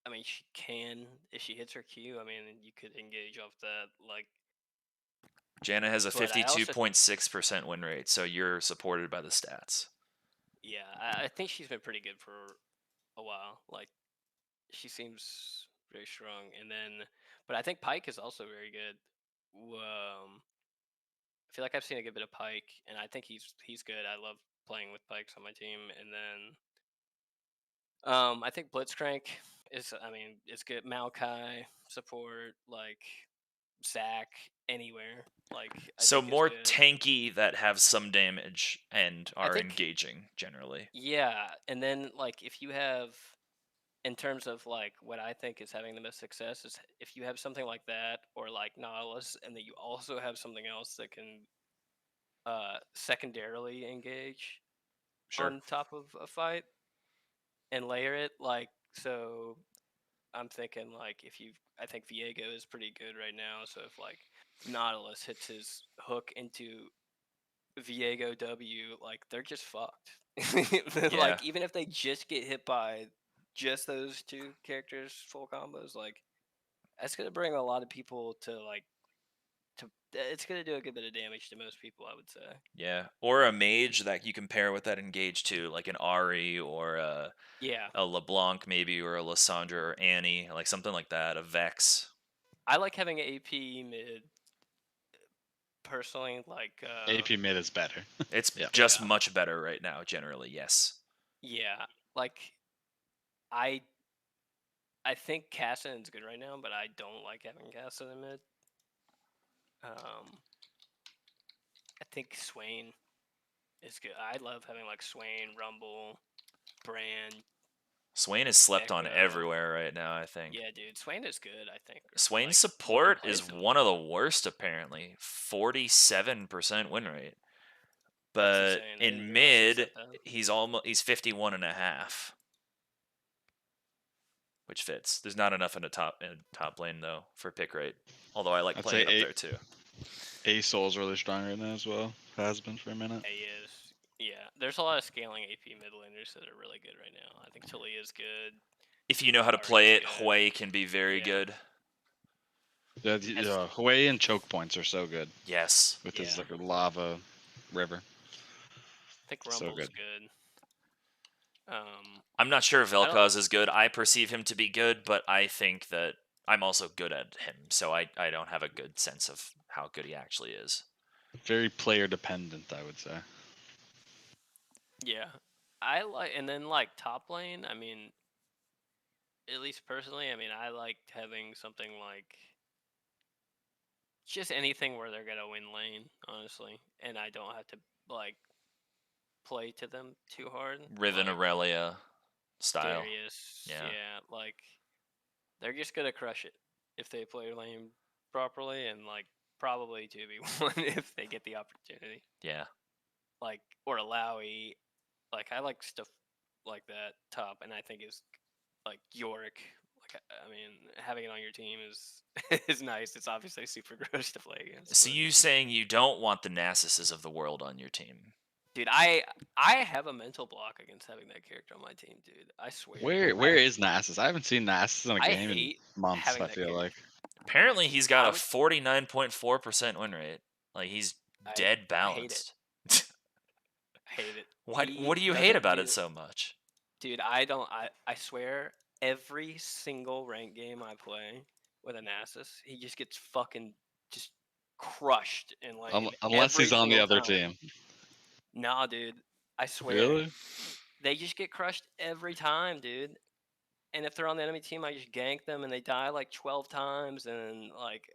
I mean she can if she hits her Q. I mean you could engage off that. Like, Janna has a but I also 52.6% win rate, so you're supported by the stats. yeah I think she's been pretty good for a while. Like she seems very strong. And then but I think Pike is also very good. I feel like I've seen a good bit of Pike, and I think he's good. I love playing with Pikes on my team, and then I think Blitzcrank is. I mean, it's good. Maokai support like Zach anywhere. Like I So think is more good. tanky that have some damage and I are think engaging generally. yeah, and then like if you have in terms of like what I think is having the most success is if you have something like that or like Nautilus, and then you also have something else that can secondarily engage Sure. on top of a fight and layer it like so. I'm thinking like if you, I think Viego is pretty good right now. So if like Nautilus hits his hook into Viego W, like they're just fucked. Yeah. Like even if they just get hit by just those two characters full combos, like that's gonna bring a lot of people to like to. It's gonna do a good bit of damage to most people, I would say. Yeah. Or a mage that you can pair with that engage too, like an Ari or Yeah, a LeBlanc maybe, or a Lissandra or Annie, like something like that, a Vex. I like having AP mid personally. Like AP mid is better. It's Yeah. just yeah, much better right now, generally, yes. yeah, like I I think Cassidon's good right now, but I don't like having Cassidon mid. Um, I think Swain is good. I love having like Swain, Rumble, Brand, Swain is slept on Echo. everywhere right now, I think. Yeah, dude, Swain is good. I think. Swain's Like you can support play is some. one of the worst, apparently. 47% win rate. That's But insane. I didn't in realize it was mid, that bad. he's 51 and a half, which fits. There's not enough in a top lane though for pick rate. Although I like I'd playing say it up there too. A Soul's really strong right now as well. Has been for a minute. He is. Yeah, there's a lot of scaling AP mid laners that are really good right now. I think Talia is good. If you know how to Ari is play it, good. Hui can be very Yeah. good. Has, Hwei and choke points are so good Yes. with yeah. his like lava river. I think So Rumble's good. good. I'm not sure if I don't. Vel'Koz is good. I perceive him to be good, but I think that I'm also good at him, so I don't have a good sense of how good he actually is. Very player dependent, I would say. Yeah, I like, and then like top lane. I mean, at least personally, I mean, I liked having something like just anything where they're gonna win lane, honestly, and I don't have to like play to them too hard. Riven Like Aurelia style. Darius, Yeah. yeah, like they're just gonna crush it if they play lane properly, and like probably 2v1 if they get the opportunity. Yeah. Like or Alawi, like I like stuff like that top, and I think is like Yorick. Like I mean, having it on your team is is nice. It's obviously super gross to play against. So But you saying you don't want the Nassuses of the world on your team? dude, I have a mental block against having that character on my team, dude. I swear. Where is Nasus? I haven't seen Nasus in a I game in hate months. having I that feel character like. on my Apparently team. he's got I a would 49.4% win rate. Like he's dead I hate it. balanced. I hate it. What do He you hate doesn't about do it so much? dude, I don't I swear every single rank game I play with a Nasus, he just gets fucking just crushed in lane Unless every he's on the single other time. team. Nah, dude. I swear. Really? They just get crushed every time, dude. And if they're on the enemy team, I just gank them and they die like 12 times. And like,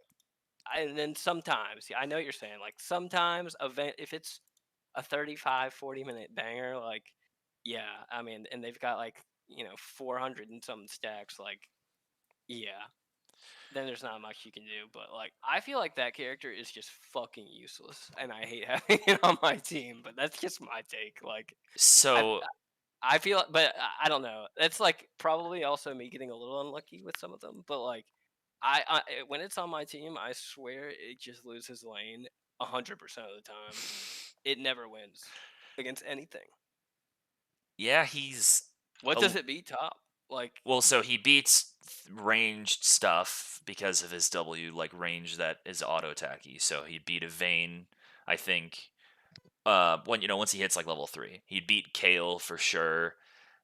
and then sometimes, yeah, I know what you're saying. Like, sometimes, if it's a 35, 40-minute banger, like, yeah, I mean, and they've got like, 400 and some stacks, like, yeah, then there's not much you can do. But like, I feel like that character is just fucking useless, and I hate having it on my team. But that's just my take. Like, I So I feel, but I don't know. It's like probably also me getting a little unlucky with some of them. But like, when it's on my team, I swear it just loses lane 100% of the time. It never wins against anything. yeah, he's What a does it beat top? Like, well, so he beats ranged stuff because of his W, like range that is auto attacky. So he beat a Vayne, I think. Once he hits like level 3, he'd beat Kale for sure.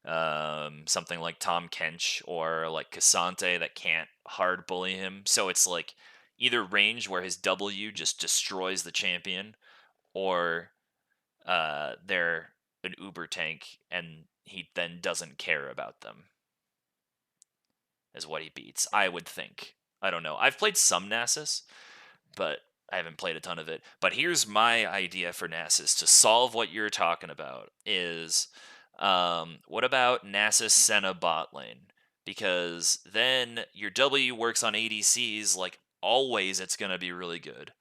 Something like Tom Kench or like Cassante that can't hard bully him. So it's like either range where his W just destroys the champion, or they're an uber tank and he then doesn't care about them, is what he beats, I would think. I don't know. I've played some Nasus, but I haven't played a ton of it. But here's my idea for Nasus to solve what you're talking about is, what about Nasus Senna bot lane? Because then your W works on ADCs, like always it's going to be really good.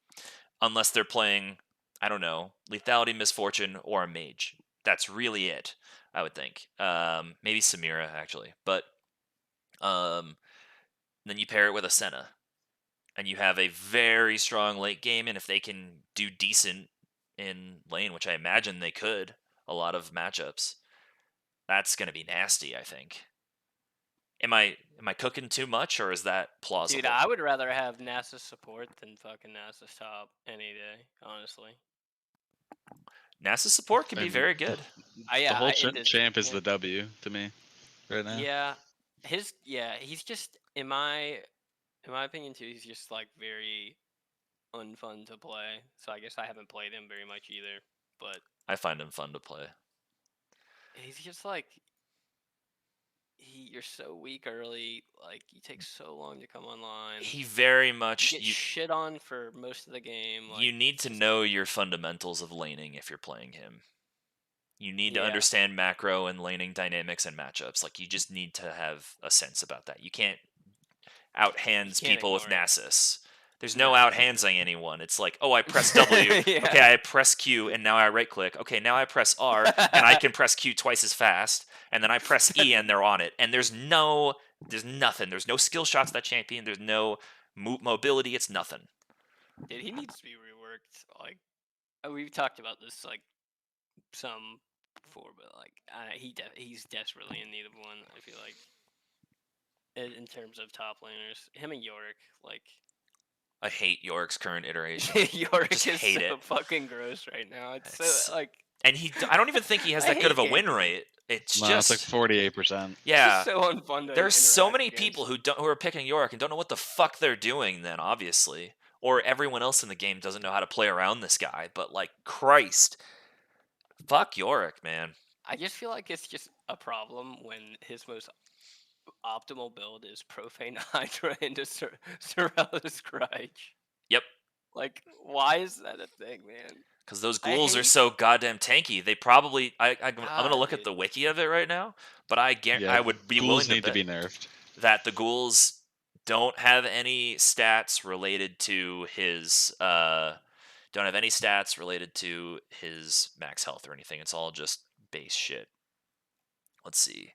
Unless they're playing, I don't know, Lethality, Misfortune, or a Mage. That's really it, I would think. Maybe Samira, actually. But then you pair it with a Senna, and you have a very strong late game, and if they can do decent in lane, which I imagine they could, a lot of matchups, that's going to be nasty, I think. Am I cooking too much, or is that plausible? Dude, I would rather have NASA support than fucking NASA top any day, honestly. NASA support can be And very good. The whole in this champ is game. the W to me right now. Yeah, he's just in my opinion too. He's just like very unfun to play. So I guess I haven't played him very much either. But I find him fun to play. he's just like you're so weak early. Like you take so long to come online. He very much you get shit on for most of the game. Like, you need to know your fundamentals of laning if you're playing him. You need to understand macro and laning dynamics and matchups. Like, you just need to have a sense about that. You can't outhands people with Nasus. There's no outhandsing anyone. It's like, oh, I press W. Okay, I press Q, and now I right-click. Okay, now I press R, and I can press Q twice as fast. And then I press E, and they're on it. And there's nothing. There's no skill shots that champion. There's no mobility. It's nothing. Dude, he needs to be reworked. Like, we've talked about this, like, some before, but like he's desperately in need of one. I feel like in terms of top laners, him and Yorick, like I hate Yorick's current iteration. Yorick Just is hate so it. fucking gross right now. It's so like, and I don't even think he has that good of a win rate. It's just it's like 48%. Yeah, it's so unfun to there's so many against. people who are picking Yorick and don't know what the fuck they're doing. Then obviously, or everyone else in the game doesn't know how to play around this guy. But like, Christ. Fuck Yorick, man. I just feel like it's just a problem when his most optimal build is Profane Hydra into Sorello's Grudge. Yep. Like, why is that a thing, man? Because those ghouls are so goddamn tanky. They probably... I'm going to look at the wiki of it right now, but I would be willing to bet to be nerfed. That the ghouls don't have any stats related to his... don't have any stats related to his max health or anything. It's all just base shit. Let's see.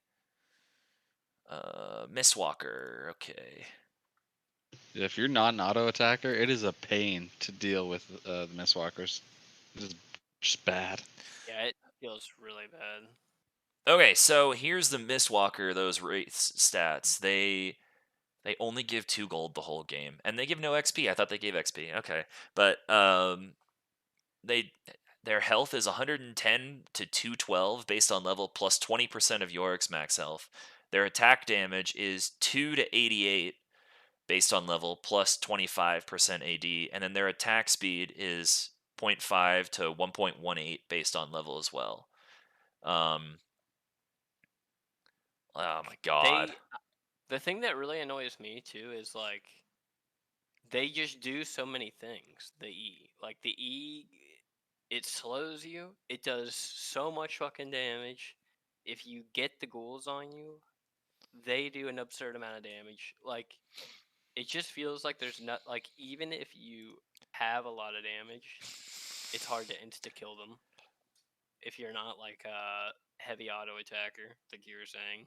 Mistwalker. Okay. Yeah, if you're not an auto attacker, it is a pain to deal with the Mistwalkers. It is just bad. Yeah, it feels really bad. Okay, so here's the Mistwalker, those race stats. They only give 2 gold the whole game, and they give no XP. I thought they gave XP. Okay, but their health is 110 to 212 based on level, plus 20% of Yorick's max health. Their attack damage is 2 to 88 based on level, plus 25% AD, and then their attack speed is 0.5 to 1.18 based on level as well. Oh my god. The thing that really annoys me too is like they just do so many things. The E, like the E, it slows you. It does so much fucking damage. If you get the ghouls on you, they do an absurd amount of damage. Like, it just feels like there's not, like, even if you have a lot of damage, it's hard to insta-kill them. If you're not, like, a heavy auto attacker, like you were saying.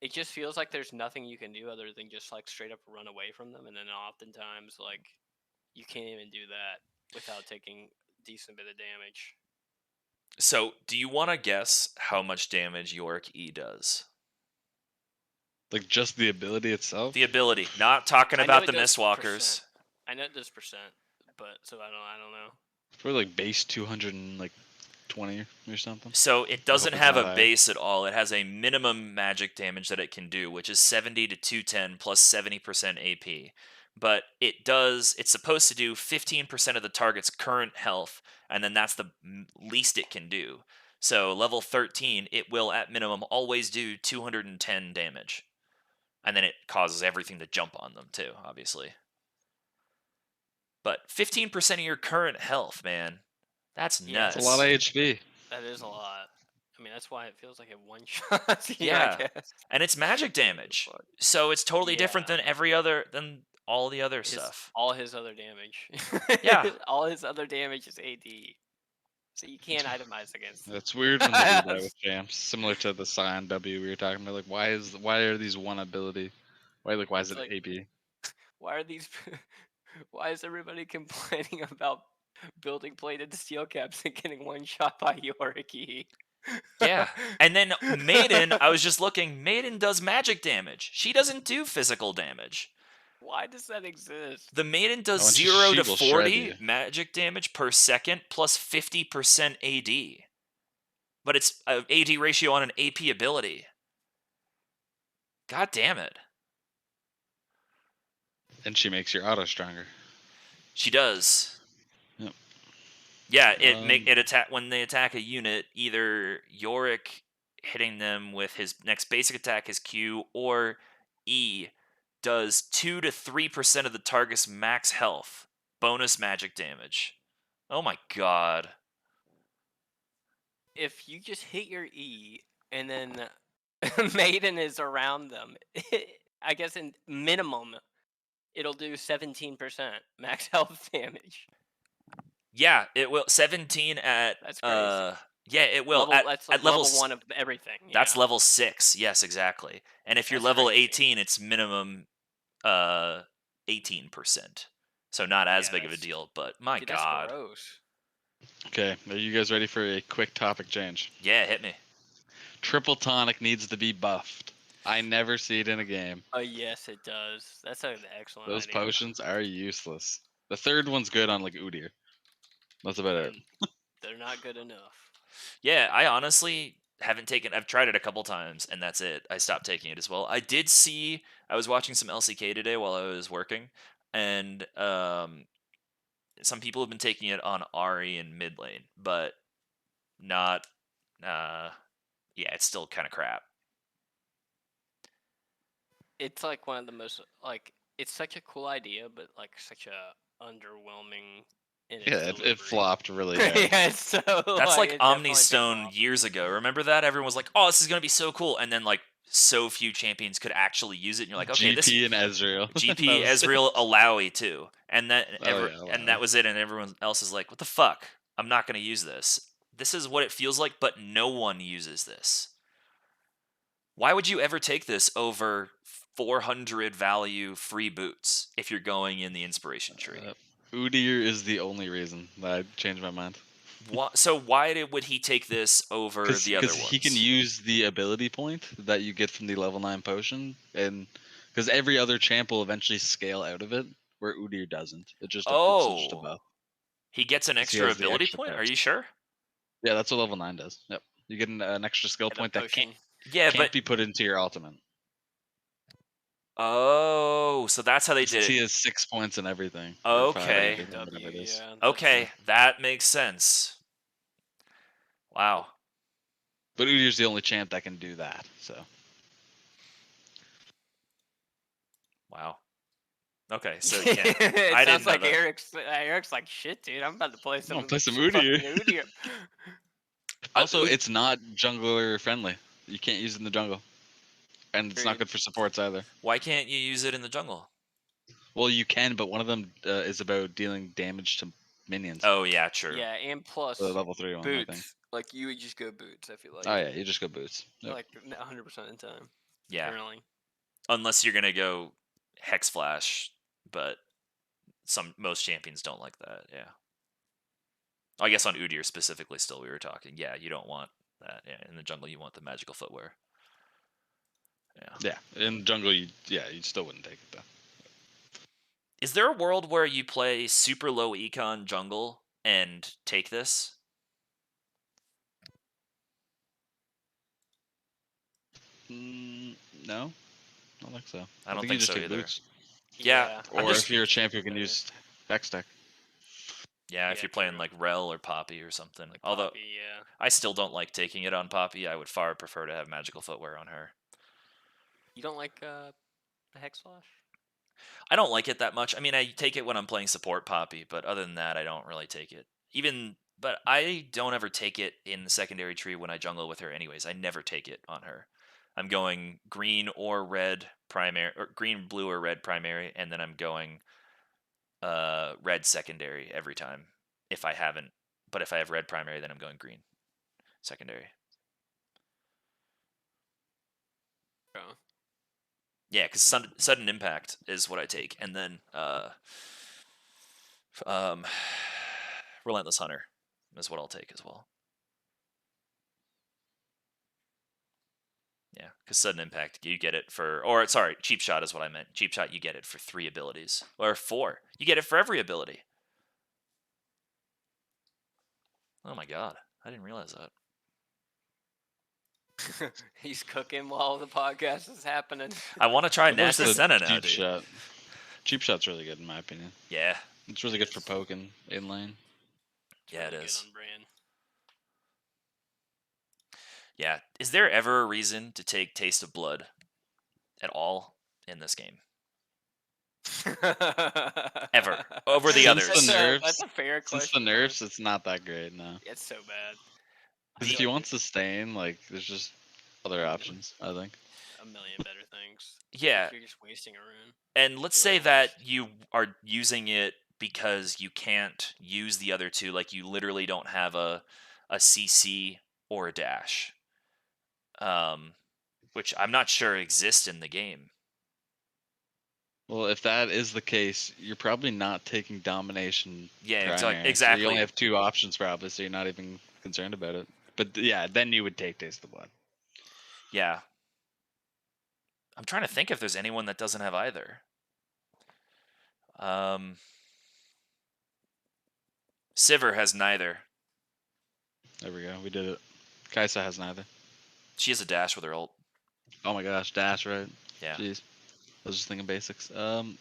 It just feels like there's nothing you can do other than just, like, straight up run away from them, and then oftentimes, like, you can't even do that without taking a decent bit of damage. So, do you want to guess how much damage Yorick E does? Like, just the ability itself? The ability. Not talking about the Mistwalkers. I know it does percent, but so I don't know. It's probably like base 220 or something. So it doesn't have a base at all. It has a minimum magic damage that it can do, which is 70 to 210 plus 70% AP. but it's supposed to do 15% of the target's current health, and then that's the least it can do. So level 13, it will at minimum always do 210 damage. And then it causes everything to jump on them too, obviously. But 15% of your current health, man. That's Yeah, nuts. It's a lot of HP. That is a lot. I mean, that's why it feels like a one shot. Yeah. I guess. And it's magic damage. So it's totally different Yeah. than all the other stuff. All his other damage. Yeah. All his other damage is AD. So you can't itemize against them. That's weird when they do that with champs. Similar to the Scion W we were talking about. Like, why are these one ability? Why is It's it like- AB? Why are these? Why is everybody complaining about building plated steel caps and getting one shot by Yoriki? Yeah. And then Maiden, I was just looking, Maiden does magic damage. She doesn't do physical damage. Why does that exist? The Maiden does Oh, and 0 to she will shred 40 you. magic damage per second plus 50% AD. But it's an AD ratio on an AP ability. God damn it. And she makes your auto stronger. She does. Yep. Yeah, it attack when they attack a unit, either Yorick hitting them with his next basic attack, his Q, or E does 2 to 3% of the target's max health. Bonus magic damage. Oh my god. If you just hit your E and then Maiden is around them, I guess in minimum it'll do 17% max health damage. Yeah, it will 17 at That's crazy. yeah, it will That's at level level 1 of everything. That's yeah. level 6. Yes, exactly. And if you're That's level crazy. 18, it's minimum 18%. So not as Yeah, big of a that's- deal, but my Dude, god. that's gross. Okay, are you guys ready for a quick topic change? Yeah, hit me. Triple tonic needs to be buffed. I never see it in a game. Yes, it does. That's an excellent Those idea. potions are useless. The third one's good on like Udyr. That's about it. They're not good enough. Yeah, I honestly I've tried it a couple times and that's it. I stopped taking it as well. I was watching some LCK today while I was working, and some people have been taking it on Ari in mid lane, but not yeah, it's still kind of crap. It's like one of the most it's such a cool idea, but like such a underwhelming. In Yeah, its it delivery. flopped really bad. Yeah, it's so That's like it definitely Omni took Stone off. years ago. Remember that? Everyone was like, "Oh, this is gonna be so cool," and then like so few champions could actually use it. And you're like, "Okay, GP and Ezreal. GP, That was- Ezreal, Alawi too," and that Oh, yeah, and Alawi. that was it. And everyone else is like, "What the fuck? I'm not gonna use this. This is what it feels like, but no one uses this. Why would you ever take this over 400 value free boots if you're going in the inspiration tree? Udyr is the only reason that I changed my mind. So why would he take this over the other ones? Because he can use the ability point that you get from the level 9 potion, and because every other champ will eventually scale out of it, where Udyr doesn't. It's just a buff. He gets an 'Cause he extra has the ability extra point? Are parts. you sure? Yeah, that's what level 9 does. Yep. You get an extra skill Yeah, the point that can't potion. Yeah, be put into your ultimate. Oh, so that's how they did He it. has 6 points and everything. Okay. Or 5 and everything, whatever it is. Yeah, Okay, that makes sense. Wow. But Udyr's the only champ that can do that. So Wow. Okay, so it yeah, I sounds didn't know like that. Eric's like, shit, dude. I'm about to play some. play some fucking Udyr. Also, Ud- it's not jungler friendly. You can't use it in the jungle, and it's not Agreed. good for supports either. Why can't you use it in the jungle? Well, you can, but one of them is about dealing damage to minions. Oh yeah, true. Yeah, and plus The level 3 one, I think. boots. Like you would just go boots. I feel like. Oh yeah, you just go boots. Yep. Like 100% of the time. Yeah. Currently. Unless you're gonna go Hex Flash, but most champions don't like that. Yeah. I guess on Udyr specifically, still we were talking. Yeah, you don't want that. Yeah, in the jungle you want the magical footwear. Yeah. Yeah, in jungle, you still wouldn't take it though. Is there a world where you play super low econ jungle and take this? No, I don't think so. I don't you think just so take either. boots. Yeah, I'm Or just if you're a champ, you can use Hextech. yeah, if Yeah, you're playing true. like Rel or Poppy or something. Like Although Poppy, yeah. I still don't like taking it on Poppy. I would far prefer to have magical footwear on her. You don't like the Hex Slash? I don't like it that much. I mean, I take it when I'm playing support Poppy, but other than that, I don't really take it. But I don't ever take it in the secondary tree when I jungle with her. Anyways, I never take it on her. I'm going green or red primary, or green, blue, or red primary, and then I'm going red secondary every time. If I haven't, but if I have red primary, then I'm going green secondary. Oh. Yeah, because sudden impact is what I take, and then um, relentless hunter is what I'll take as well. Yeah, because sudden impact you get it for, or sorry, cheap shot is what I meant. Cheap shot you get it for 3 abilities or 4. You get it for every ability. Oh my god, I didn't realize that. He's cooking while the podcast is happening. I want to try I've Nash the noticed Senna that now, cheap dude. shot. Cheap shot's really good in my opinion. Yeah, It's really It good for is. poking in lane. It's yeah, really it good is. on brand. Yeah, is there ever a reason to take Taste of Blood at all in this game? Ever over the Since the others? nerfs, That's a fair Since question. the nerfs, it's not that great now. It's so bad. Because I if feel you like want sustain, like there's just other Mm. options. I think. a million better things. Yeah, Like you're just wasting a rune. and let's Feel say like that almost- you are using it because you can't use the other two, like you literally don't have a CC or a dash, which I'm not sure exist in the game. Well, if that is the case, you're probably not taking domination Yeah, primary. So you exactly. only have 2 options probably, so you're not even concerned about it. But yeah, then you would take Taste of the Blood. Yeah, I'm trying to think if there's anyone that doesn't have either. Sivir has neither. There we go. We did it. Kaisa has neither. She has a dash with her ult. Oh my gosh, dash, right? Yeah. Jeez. I was just thinking basics. Another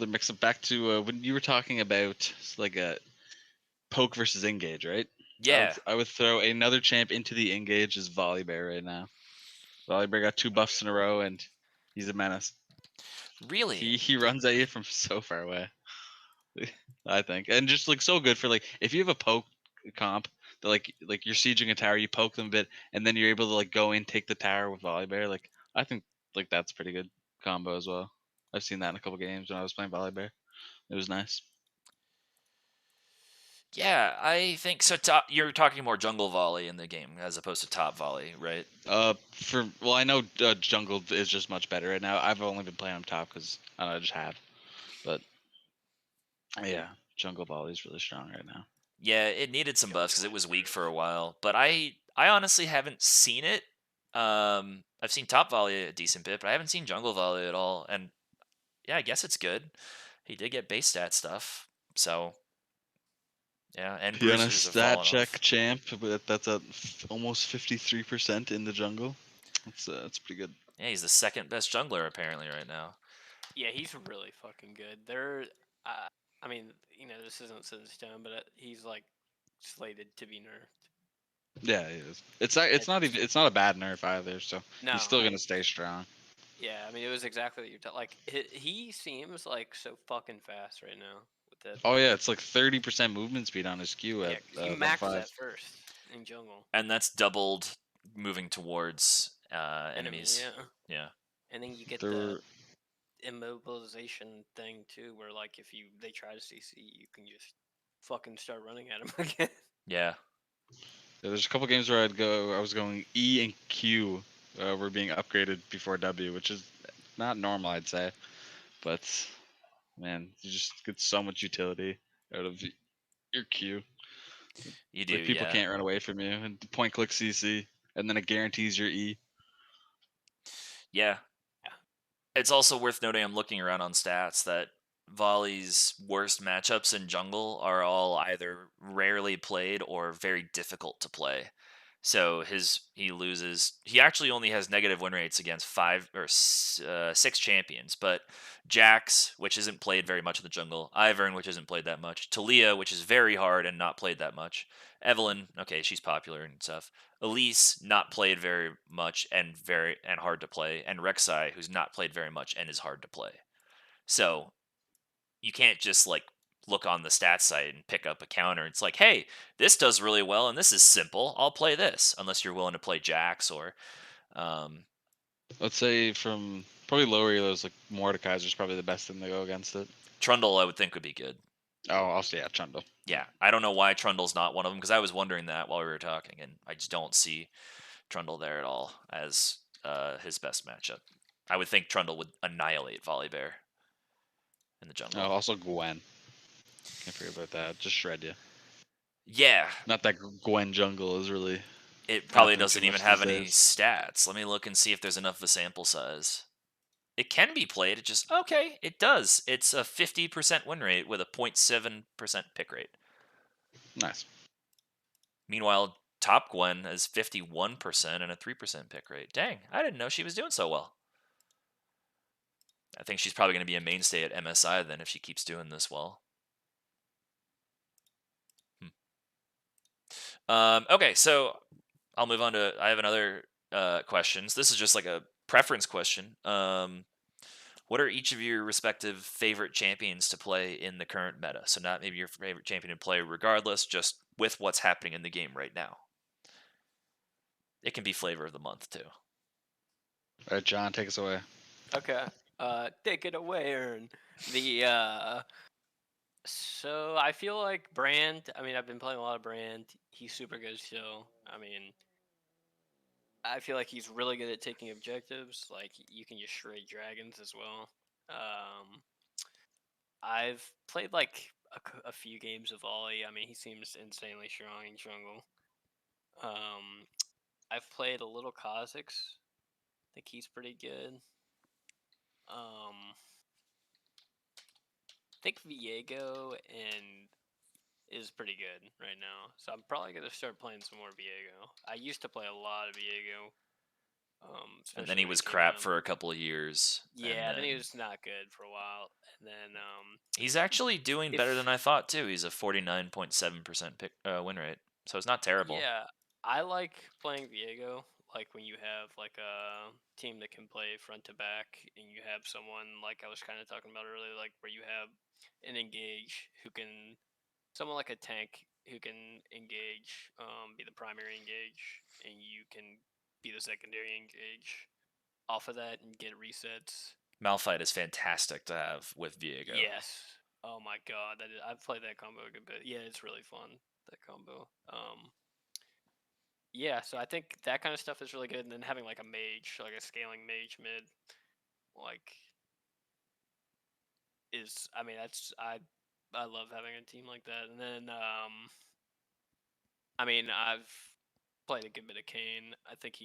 mix up back to when you were talking about like a poke versus engage, right? Yeah. I would throw another champ into the engage as Volibear right now. Volibear got 2 buffs in a row and he's a menace. Really? He runs at you from so far away. I think. And just like so good for like if you have a poke comp that like you're sieging a tower, you poke them a bit, and then you're able to like go in, take the tower with Volibear. Like I think like that's pretty good combo as well. I've seen that in a couple games when I was playing Volibear. It was nice. Yeah, I think so. You're talking more jungle volley in the game as opposed to top volley, right? I know jungle is just much better right now. I've only been playing on top because I just have, but yeah, jungle volley is really strong right now. Yeah, it needed some buffs because it was weak for a while, but I honestly haven't seen it. I've seen top volley a decent bit, but I haven't seen jungle volley at all. And yeah, I guess it's good. He did get base stat stuff, so yeah. And He on a bruisers have stat fallen check off. champ, but that's at almost 53% in the jungle. That's pretty good. Yeah, he's the second best jungler apparently right now. Yeah, he's really fucking good. I mean, this isn't set in stone, but he's like slated to be nerfed. Yeah, he is. It's not a bad nerf either. So No, he's still gonna stay strong. Yeah, I mean, it was exactly what you're like. He seems like so fucking fast right now with that. Oh yeah, it's like 30% movement speed on his Q Yeah, at 'cause you level maxed 5. that first in jungle. And that's doubled moving towards enemies. Yeah, Yeah. and then you get There the were immobilization thing too, where like if they try to CC, you can just fucking start running at him again. Yeah. there's a couple games where I was going E and Q were being upgraded before W, which is not normal, I'd say. But man, you just get so much utility out of your Q. You do, Like people yeah. can't run away from you, and point click CC, and then it guarantees your E. Yeah. It's also worth noting, I'm looking around on stats, that Volley's worst matchups in jungle are all either rarely played or very difficult to play. So he loses. He actually only has negative win rates against 6 champions, but Jax, which isn't played very much in the jungle, Ivern, which isn't played that much, Talia, which is very hard and not played that much, Evelyn, okay, she's popular and stuff, Elise, not played very much and hard to play, and Rek'Sai, who's not played very much and is hard to play. So you can't just like look on the stats site and pick up a counter. It's like, hey, this does really well and this is simple. I'll play this, unless you're willing to play Jax or um, Let's say from probably lower elos, like Mordekaiser's probably the best thing to go against it. Trundle. I would think would be good. Oh, also yeah, Trundle. Yeah, I don't know why Trundle's not one of them, because I was wondering that while we were talking, and I just don't see Trundle there at all as his best matchup. I would think Trundle would annihilate Volibear in the jungle. Oh, also Gwen. Can't forget about that. Just shred you. Yeah, Not that Gwen jungle is really. it probably happening too doesn't even much have these any days. stats. Let me look and see if there's enough of a sample size. It can be played. It just, okay, it does. It's a 50% win rate with a 0.7% pick rate. Nice. Meanwhile, top Gwen has 51% and a 3% pick rate. Dang, I didn't know she was doing so well. I think she's probably going to be a mainstay at MSI then if she keeps doing this well. Okay, so I'll move on to. I have another questions. This is just like a preference question. What are each of your respective favorite champions to play in the current meta? So not maybe your favorite champion to play regardless, just with what's happening in the game right now. It can be flavor of the month too. All right, John, take us away. Okay. Take it away, Ern. So I feel like Brand. I mean, I've been playing a lot of Brand. He's super good still. I mean, I feel like he's really good at taking objectives. Like you can just shred dragons as well. I've played like a few games of Ollie. I mean, he seems insanely strong in jungle. I've played a little Kha'Zix. I think he's pretty good. I think Viego and is pretty good right now. So I'm probably gonna start playing some more Viego. I used to play a lot of Viego. And then he Especially when was came crap out. for a couple of years. Yeah, and then he then was not good for a while, and then he's actually doing better than I thought too. He's a 49.7% win rate, so it's not terrible. yeah, I like playing Viego. Like when you have like a team that can play front to back, and you have someone like I was kind of talking about earlier, like where you have an engage who can, someone like a tank who can engage, be the primary engage, and you can be the secondary engage off of that and get resets. Malphite is fantastic to have with Viego. Yes. Oh my god, I've played that combo a good bit. Yeah, it's really fun, that combo. Yeah, so I think that kind of stuff is really good, and then having like a mage, like a scaling mage mid, like is, I mean, I love having a team like that. And then I mean, I've played a good bit of Kane. I think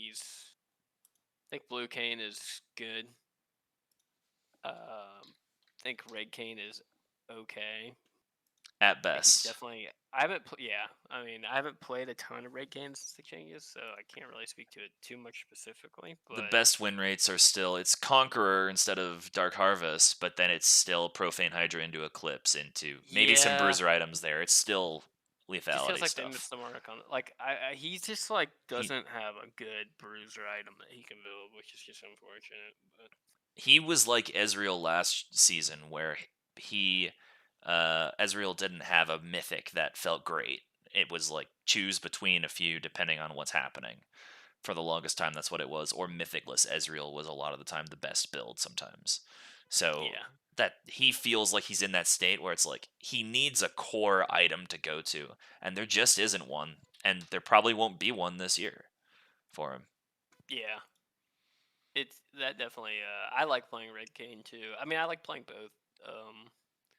Blue Kane is good. I think Red Kane is okay. At He's best. definitely. I haven't. Yeah, I mean, I haven't played a ton of Red Canes since the changes, so I can't really speak to it too much specifically. The But best win rates are still it's Conqueror instead of Dark Harvest, but then it's still Profane Hydra into Eclipse into maybe some yeah, Bruiser items there. It's still just feels lethality like they stuff. missed the mark on. Like, he just like He doesn't have a good bruiser item that he can build, which is just unfortunate. But he was like Ezreal last season where he Ezreal didn't have a mythic that felt great. It was like choose between a few depending on what's happening. For the longest time, that's what it was. Or mythicless Ezreal was a lot of the time the best build sometimes. So yeah, that he feels like he's in that state where it's like he needs a core item to go to, and there just isn't one, and there probably won't be one this year for him. yeah, it's that definitely. I like playing Red Cane too. I mean, I like playing both.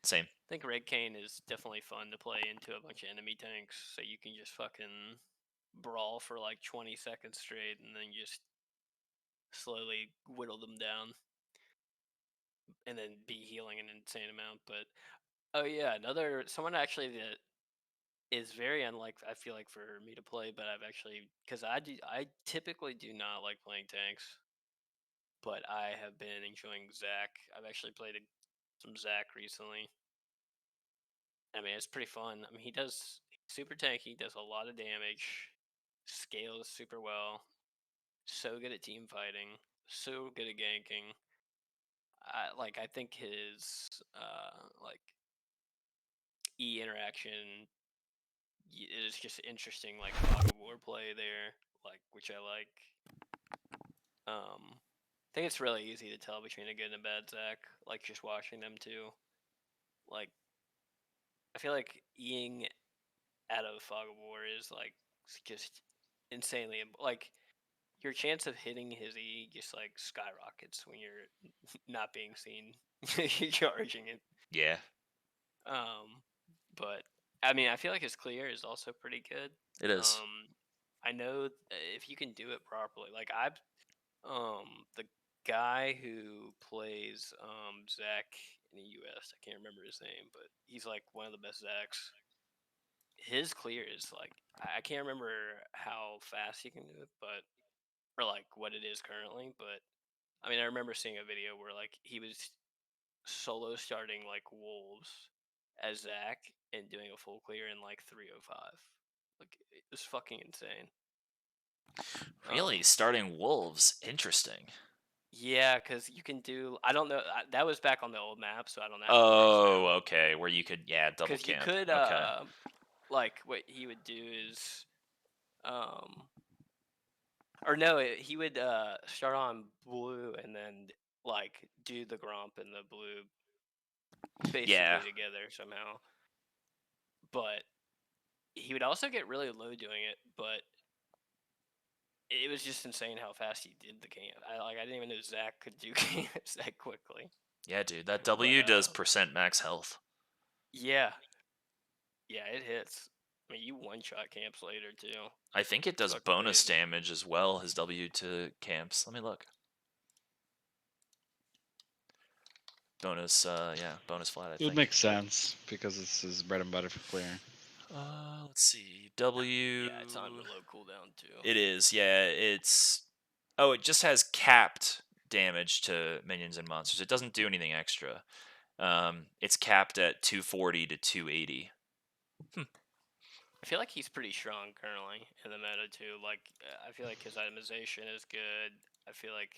Same. I think Red Cane is definitely fun to play into a bunch of enemy tanks, so you can just fucking brawl for like 20 seconds straight, and then just slowly whittle them down, and then be healing an insane amount. But oh yeah, another someone actually that is very unlike I feel like for me to play, but I've actually because I typically do not like playing tanks, but I have been enjoying Zach. I've actually played some Zach recently. I mean, it's pretty fun. I mean, he's super tanky, does a lot of damage, scales super well, so good at team fighting, so good at ganking. I think his like E interaction is just interesting, like fog of war play there, like which I like. I think it's really easy to tell between a good and a bad Zach, like just watching them two. Like I feel like Eing out of fog of war is like just insanely like your chance of hitting his E just like skyrockets when you're not being seen charging it. Yeah. But I mean, I feel like his clear is also pretty good. It is. I know if you can do it properly, like the guy who plays Zach in the U.S. I can't remember his name, but he's like one of the best Zachs. His clear is like I can't remember how fast he can do it, but or like what it is currently, but I mean I remember seeing a video where like he was solo starting like wolves as Zach and doing a full clear in like 3:05. Like it was fucking insane. Really, starting wolves, interesting. Yeah, because you can do. I don't know. That was back on the old map, so I don't know. Oh, okay. Where you could, double Because you camp. could, Okay. like what he would do is, or no, he would start on blue and then like do the gromp and the blue basically Yeah. together somehow. But he would also get really low doing it, but it was just insane how fast he did the camp. I didn't even know Zach could do camps that quickly. Yeah, dude. That W But does percent max health. yeah, yeah, it hits. I mean, you one-shot camps later too. I think it does Fucking bonus crazy. damage as well, his W to camps. Let me look. Bonus, bonus flat, I It would think. make sense because it's his bread and butter for clearing. Let's see. W. Yeah, it's on low cooldown too. It is, yeah. It's. Oh, it just has capped damage to minions and monsters. It doesn't do anything extra. It's capped at 240 to 280. I feel like he's pretty strong currently in the meta too. Like, I feel like his itemization is good. I feel like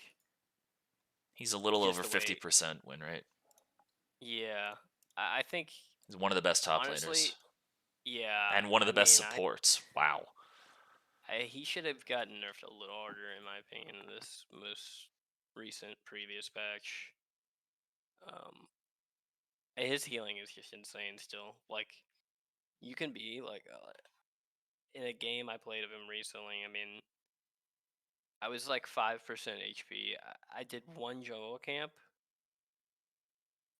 He's a little just over the way. 50% win rate. Yeah, I think He's one of the best top honestly, laners. yeah, And one of I the best mean, supports. Wow. he should have gotten nerfed a little harder in my opinion in this most recent previous patch. Um, his healing is just insane still. Like, you can be like in a game I played of him recently. I mean, I was like 5% HP. I did one jungle camp,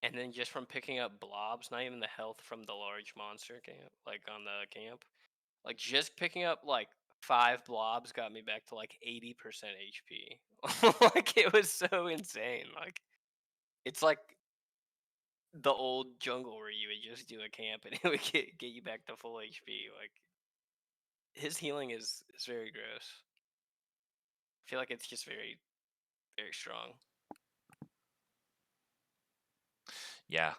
and then just from picking up blobs, not even the health from the large monster camp, like on the camp, like just picking up like 5 blobs got me back to like 80% HP. Like it was so insane. Like it's like the old jungle where you would just do a camp and it would get you back to full HP. Like his healing is very gross. I feel like it's just very very strong. Yeah.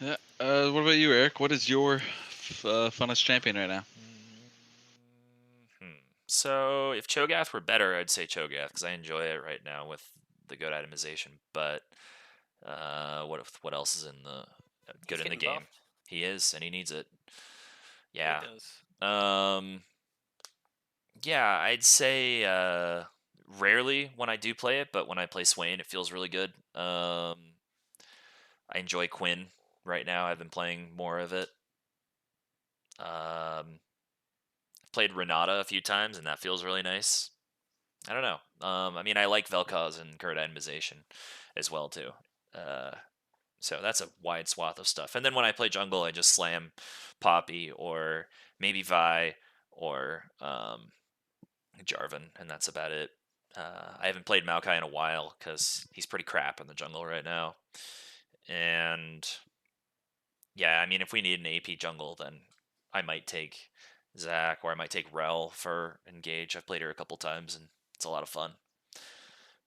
Yeah. What about you, Eric? What is your funnest champion right now? So if Cho'Gath were better, I'd say Cho'Gath because I enjoy it right now with the good itemization. But what else is in the good He's in the getting game? buffed. He is, and he needs it. Yeah, Yeah. he does. Yeah, I'd say rarely when I do play it, but when I play Swain, it feels really good. I enjoy Quinn right now. I've been playing more of it. I've played Renata a few times, and that feels really nice. I don't know. I mean, I like Vel'Koz and Current Itemization as well too. So that's a wide swath of stuff. And then when I play jungle, I just slam Poppy or maybe Vi or Jarvan, and that's about it. I haven't played Maokai in a while because he's pretty crap in the jungle right now. And yeah, I mean, if we need an AP jungle, then I might take Zach or I might take Rel for Engage. I've played her a couple times and it's a lot of fun.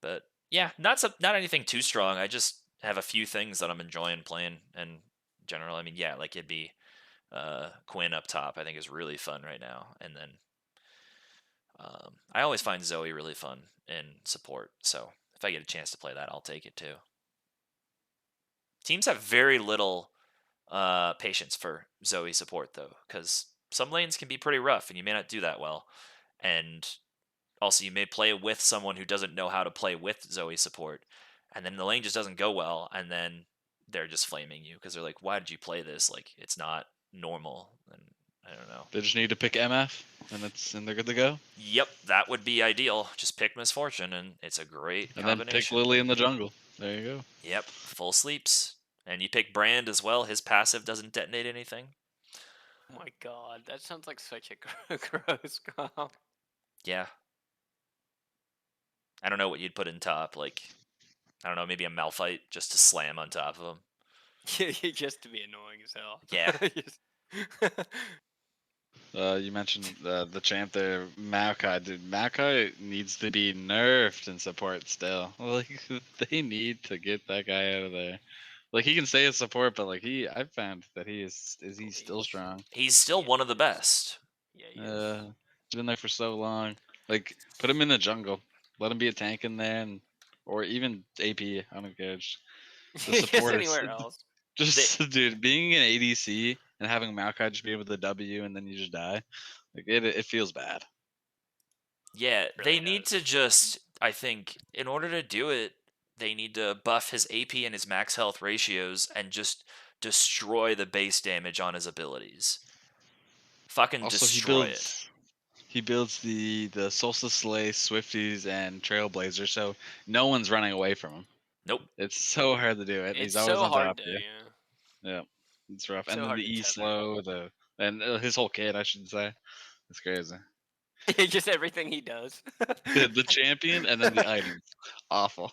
But yeah, not anything too strong. I just have a few things that I'm enjoying playing in general. I mean, yeah, like it'd be Quinn up top. I think is really fun right now, and then I always find Zoe really fun in support. So if I get a chance to play that, I'll take it too. Teams have very little patience for Zoe support though, because some lanes can be pretty rough, and you may not do that well. And also, you may play with someone who doesn't know how to play with Zoe support, and then the lane just doesn't go well, and then they're just flaming you because they're like, "Why did you play this? Like, it's not normal." And I don't know. They just need to pick MF, and they're good to go. Yep, that would be ideal. Just pick Misfortune, and it's a great And then pick combination. Lily in the jungle. There you go. Yep, full sleeps. And you pick Brand as well. His passive doesn't detonate anything. Oh my god, that sounds like such a gross comp. Yeah. I don't know what you'd put in top. Like, I don't know, maybe a Malphite just to slam on top of him. Just to be annoying as hell. Yeah. You mentioned the champ there, Maokai. Dude, Maokai needs to be nerfed in support still. Like, they need to get that guy out of there. Like, he can stay as support, but like I found that he's still strong. He's still one of the best. Yeah, he is. He's been there for so long. Like, put him in the jungle. Let him be a tank in there, or even AP. I don't care. Just the Just support is anywhere else. just dude being an ADC and having Maokai just be able to W and then you just die. Like it feels bad. Yeah, Really they need does. to just, I think, in order to do it, they need to buff his AP and his max health ratios and just destroy the base damage on his abilities. Fucking Also, destroy it. he builds the Solstice Slay, Swifties, and Trailblazer, so no one's running away from him. Nope. It's so hard to do it. It's He's always so on hard top to, of you. yeah. Yeah, it's rough. So And then hard the to E tether. slow, and his whole kit, I should say. It's crazy. Just everything he does. The champion and then the items, awful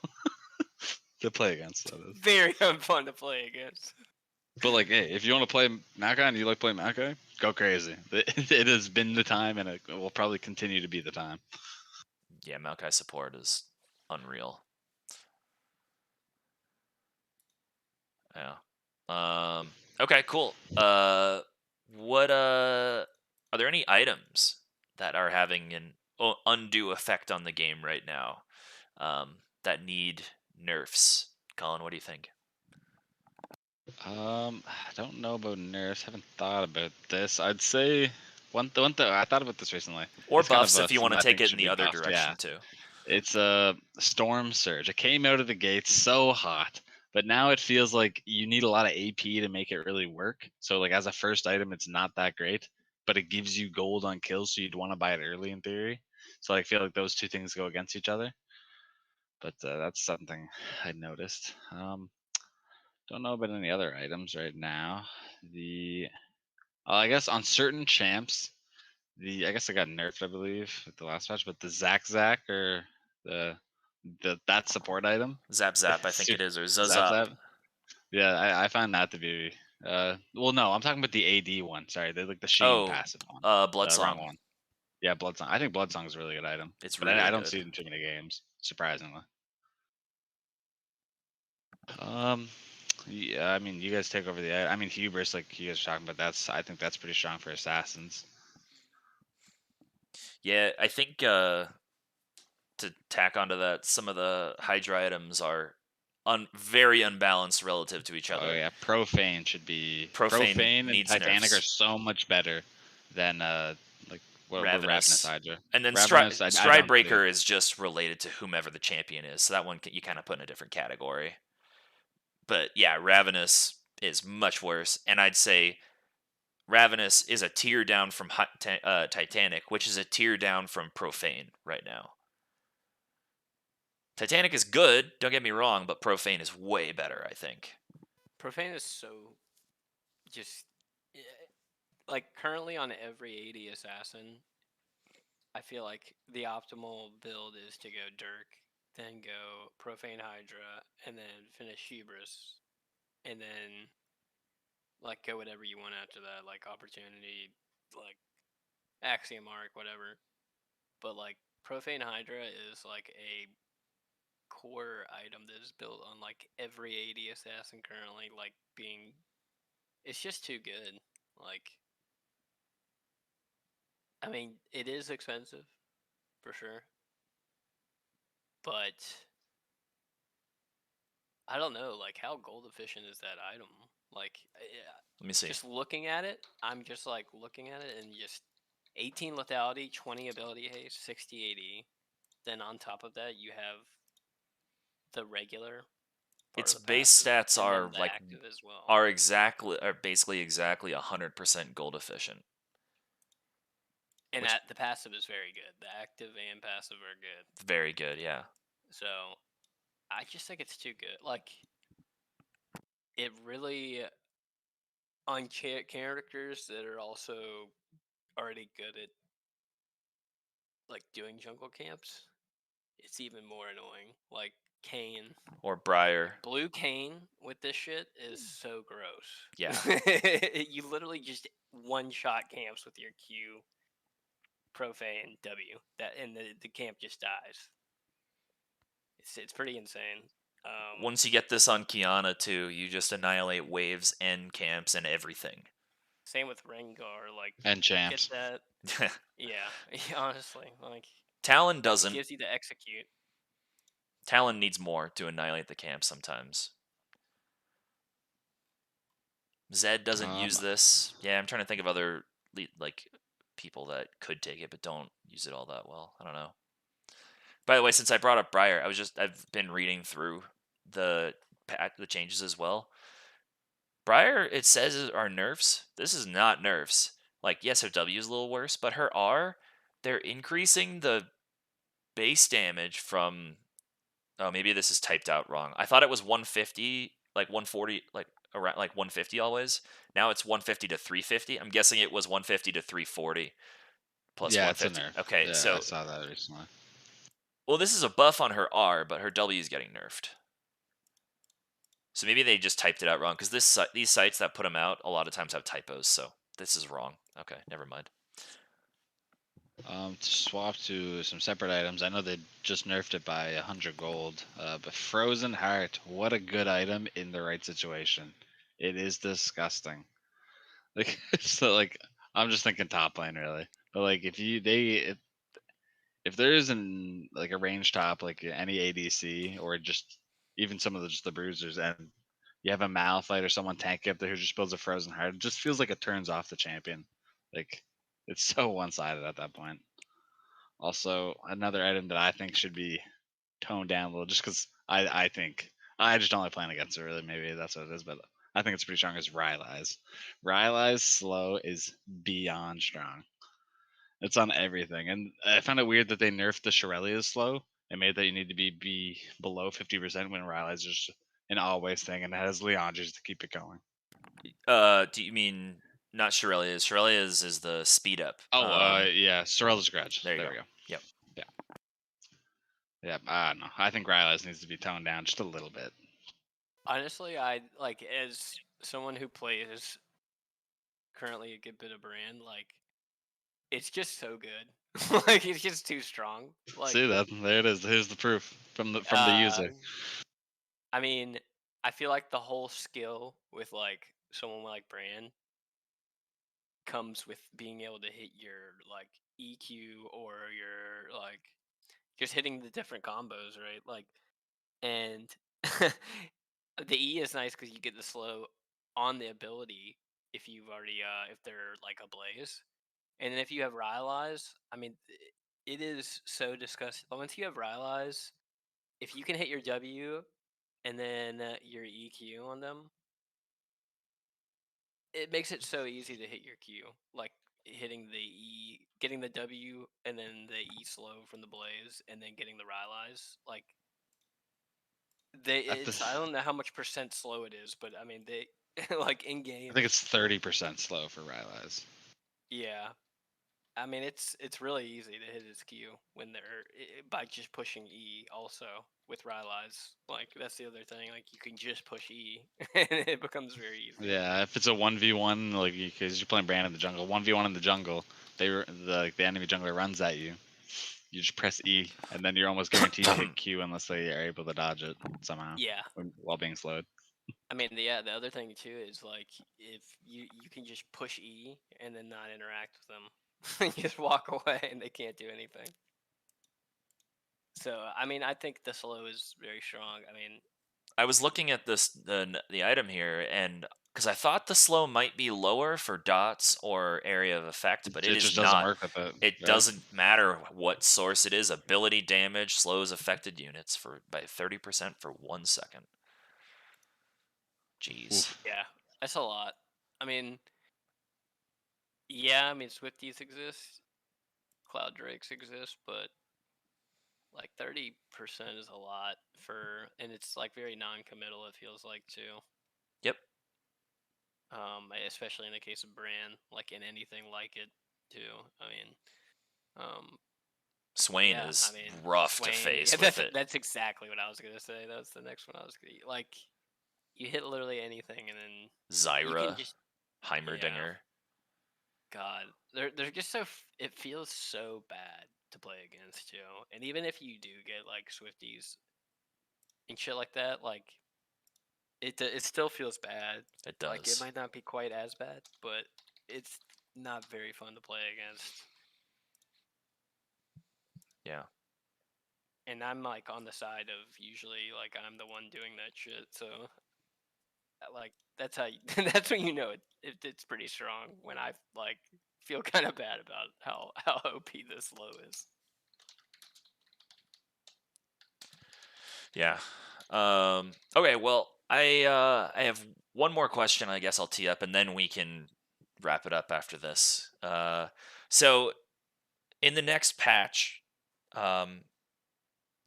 to play against. That is. Very unfun to play against. But like, hey, if you want to play Maokai and you like playing Maokai, go crazy. It has been the time, and it will probably continue to be the time. Yeah, Maokai support is unreal. Yeah. Okay, cool. What are there any items that are having an undue effect on the game right now? That need nerfs. Colin, what do you think? I don't know about nerfs. Haven't thought about this. I'd say one thing I thought about this recently. Or It's kind buffs of if you want something to I take think it in should the be other buffed. Yeah, direction too. it's a storm surge. It came out of the gate so hot, but now it feels like you need a lot of AP to make it really work. So like as a first item, it's not that great, but it gives you gold on kills, so you'd want to buy it early in theory. So I feel like those two things go against each other. But that's something I noticed. Don't know about any other items right now. I guess on certain champs, I guess I got nerfed, I believe, at the last patch. But the Zack or the that support item, Zap Zap, I think it is, or Zap Zazap. Zap. Yeah, I found that to be. Well, no, I'm talking about the AD one. Sorry, they're like the Sheen Oh, passive one. Wrong Bloodsong. one. Yeah, Bloodsong. I think Bloodsong is a really good item, It's but really I don't good. see it in too many games, surprisingly. Um, yeah, I mean, you guys take over the. I mean, Hubris, like you guys were talking about, I think that's pretty strong for assassins. Yeah, I think to tack onto that, some of the Hydra items are very unbalanced relative to each Oh other. yeah, Profane should be. Profane And needs Titanic nerfs. are so much better than like what Ravenous Ravenous. Hydra. And then Ravenous, I don't see. Stridebreaker is just related to whomever the champion is. So that one you kind of put in a different category. But yeah, Ravenous is much worse. And I'd say Ravenous is a tier down from Titanic, which is a tier down from Profane right now. Titanic is good, don't get me wrong, but Profane is way better, I think. Profane is so just like currently on every AD assassin. I feel like the optimal build is to go Dirk, then go Profane Hydra, and then finish Hubris, and then like go whatever you want after that, like opportunity, like axiom arc, whatever. But like Profane Hydra is like a core item that is built on like every AD assassin currently, like being, it's just too good. Like, I mean, it is expensive for sure, but I don't know, like how gold efficient is that item? Like, Let me see. just looking at it, I'm just like looking at it and just 18 lethality, 20 ability haste, 60 AD. Then on top of that, you have the regular part Its of the base passive, stats and are then the like active as well. are basically exactly 100% gold efficient. And which- the passive is very good. The active and passive are good. Very good, yeah. So I just think it's too good. Like, it really, on characters that are also already good at like doing jungle camps, it's even more annoying. Like Kane, Or Briar. blue Kane with this shit is so gross. Yeah. You literally just one shot camps with your Q, profane W, that, and the camp just dies. It's pretty insane. Once you get this on Kiana too, you just annihilate waves and camps and everything. Same with Rengar, like And get champs. that. Yeah, honestly, like Talon it doesn't. gives you the execute. Talon needs more to annihilate the camp sometimes. Zed doesn't use this. Yeah, I'm trying to think of other like people that could take it but don't use it all that well. I don't know. By the way, since I brought up Briar, I've been reading through the changes as well. Briar, it says are nerfs. This is not nerfs. Like, yes, her W is a little worse, but her R, they're increasing the base damage from. Oh, maybe this is typed out wrong. I thought it was 150, like 140, like around like 150 always. Now it's 150 to 350. I'm guessing it was 150 to 340 plus Yeah, it's a 150. nerf. Okay, Yeah, so I saw that recently. well, this is a buff on her R, but her W is getting nerfed. So maybe they just typed it out wrong because these sites that put them out a lot of times have typos. So this is wrong. Okay, never mind. To swap to some separate items, I know they just nerfed it by 100 gold, but Frozen Heart, what a good item in the right situation. It is disgusting. Like, so like, I'm just thinking top lane really, but like if there isn't like a range top like any ADC or just even some of the just the bruisers, and you have a Malphite or someone tanky up there who just builds a Frozen Heart, it just feels like it turns off the champion. Like, it's so one sided at that point. Also, another item that I think should be toned down a little, just because I think I just don't like playing against it. Really, maybe that's what it is, but I think it's pretty strong. Is Rylai's. Rylai's slow is beyond strong. It's on everything, and I found it weird that they nerfed the Shirelia's slow and made that you need to be below 50% when Rylai's just an always thing, and it has Leandri's to keep it going. Do you mean not Shirelia's? Shirelia's is the speed up. Oh, yeah, Sorela's Grudge. There you we go. go. Yep. Yeah, I don't know. I think Rylai's needs to be toned down just a little bit. Honestly, I like, as someone who plays currently a good bit of brand, like it's just so good. Like it's just too strong. Like, See that? There it is. Here's the proof from the user. I mean, I feel like the whole skill with like someone like Bran comes with being able to hit your like EQ or your like just hitting the different combos, right? Like, and the E is nice because you get the slow on the ability if you've already if they're like ablaze, and then if you have Rylai's, I mean, it is so disgusting. Once you have Rylai's, if you can hit your W and then your EQ on them, it makes it so easy to hit your Q. Like hitting the E, getting the W, and then the E slow from the blaze, and then getting the Rylai's. Like I don't know how much percent slow it is, but I mean they like in game. I think it's 30% slow for Rylai's. Yeah, I mean, it's really easy to hit his Q when by just pushing E. Also with Rylai's, like that's the other thing. Like you can just push E, and it becomes very easy. Yeah, if it's a 1v1, like because you're playing Brand in the jungle, 1v1 in the jungle, the enemy jungler runs at you. You just press E, and then you're almost guaranteed to hit Q unless they are able to dodge it somehow Yeah. while being slowed. I mean, the other thing too is like if you can just push E and then not interact with them, you just walk away and they can't do anything. So I mean, I think the slow is very strong. I mean, I was looking at the item here, and because I thought the slow might be lower for dots or area of effect, but it It is just doesn't not. work with it. It Yeah. doesn't matter what source it is. Ability damage slows affected units by 30% for 1 second. Jeez. Oof. yeah, that's a lot. I mean, yeah, I mean Swifties exist, Cloud Drakes exist, but like 30% is a lot and it's like very non-committal. It feels like too. Yep. Especially in the case of Bran, like in anything like it too. I mean, Swain yeah, is I mean, rough to Swain. face Yeah, with it. that's exactly what I was gonna say. That's the next one I was gonna like. You hit literally anything, and then you can Zyra, just Heimerdinger. God, they're just it feels so bad to play against too. And even if you do get like Swifties and shit like that, like it still feels bad. It Like it does. might not be quite as bad, but it's not very fun to play against. Yeah. And I'm like on the side of usually like I'm the one doing that shit, so like that's how that's when you know it's pretty strong when I like feel kind of bad about how OP this low is. Yeah. Okay. Well, I have one more question. I guess I'll tee up, and then we can wrap it up after this. So in the next patch, um,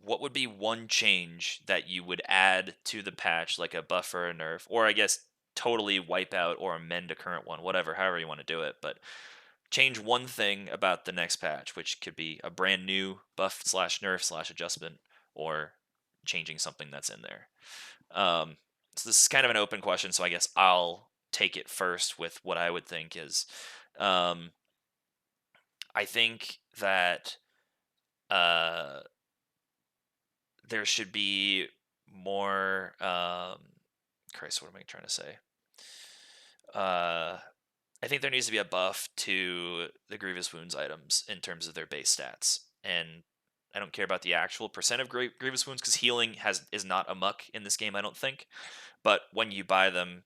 what would be one change that you would add to the patch, like a buff or a nerf, or I guess totally wipe out or amend a current one, whatever, however you want to do it, but change one thing about the next patch, which could be a brand new buff slash nerf slash adjustment, or changing something that's in there. So this is kind of an open question, so I guess I'll take it first with what I would think is, um, I think that there should be more. Christ, what am I trying to say? I think there needs to be a buff to the Grievous Wounds items in terms of their base stats, and I don't care about the actual percent of Grievous Wounds because healing is not a muck in this game, I don't think. But when you buy them,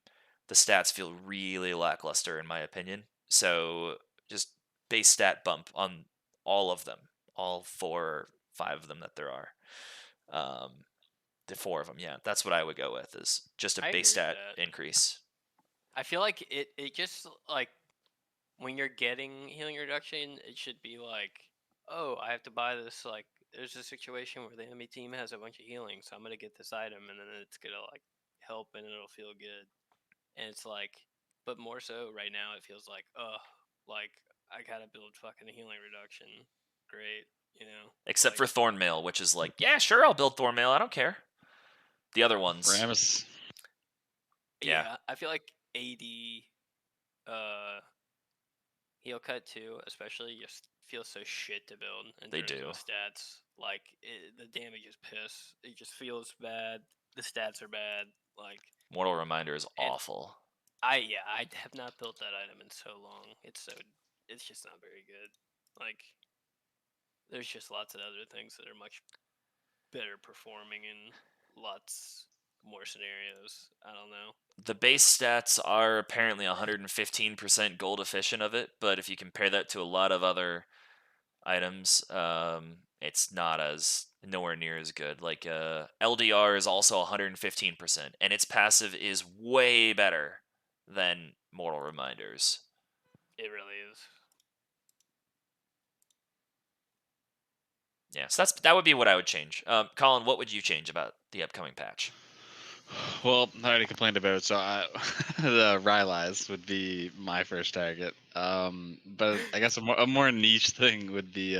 the stats feel really lackluster in my opinion. So just base stat bump on all of them, all 4 or 5 of them that there are. The 4 of them, yeah, that's what I would go with, is just a I base agree with stat that. increase. I feel like it just like when you're getting healing reduction, it should be like, oh, I have to buy this. Like, there's a situation where the enemy team has a bunch of healing, so I'm gonna get this item, and then it's gonna like help, and it'll feel good. And it's like, but more so right now, it feels like, like I gotta build fucking healing reduction. Great, you know. Except Like, for Thornmail, which is like, yeah, sure, I'll build Thornmail, I don't care. The other ones, Rammus. yeah. I feel like AD, heal cut too, especially, just feels so shit to build in They terms do. of stats. Like the damage is piss. It just feels bad. The stats are bad. Like, Mortal Reminder is and awful. I have not built that item in so long. It's just not very good. Like, there's just lots of other things that are much better performing in lots more scenarios. I don't know. The base stats are apparently 115% gold efficient of it, but if you compare that to a lot of other items, it's not as nowhere near as good. Like LDR is also 115%, and its passive is way better than Mortal Reminders. It really is. Yeah, so that would be what I would change. Colin, what would you change about the upcoming patch? Well, I already complained about it, so the Rylai's would be my first target. But I guess a more niche thing would be,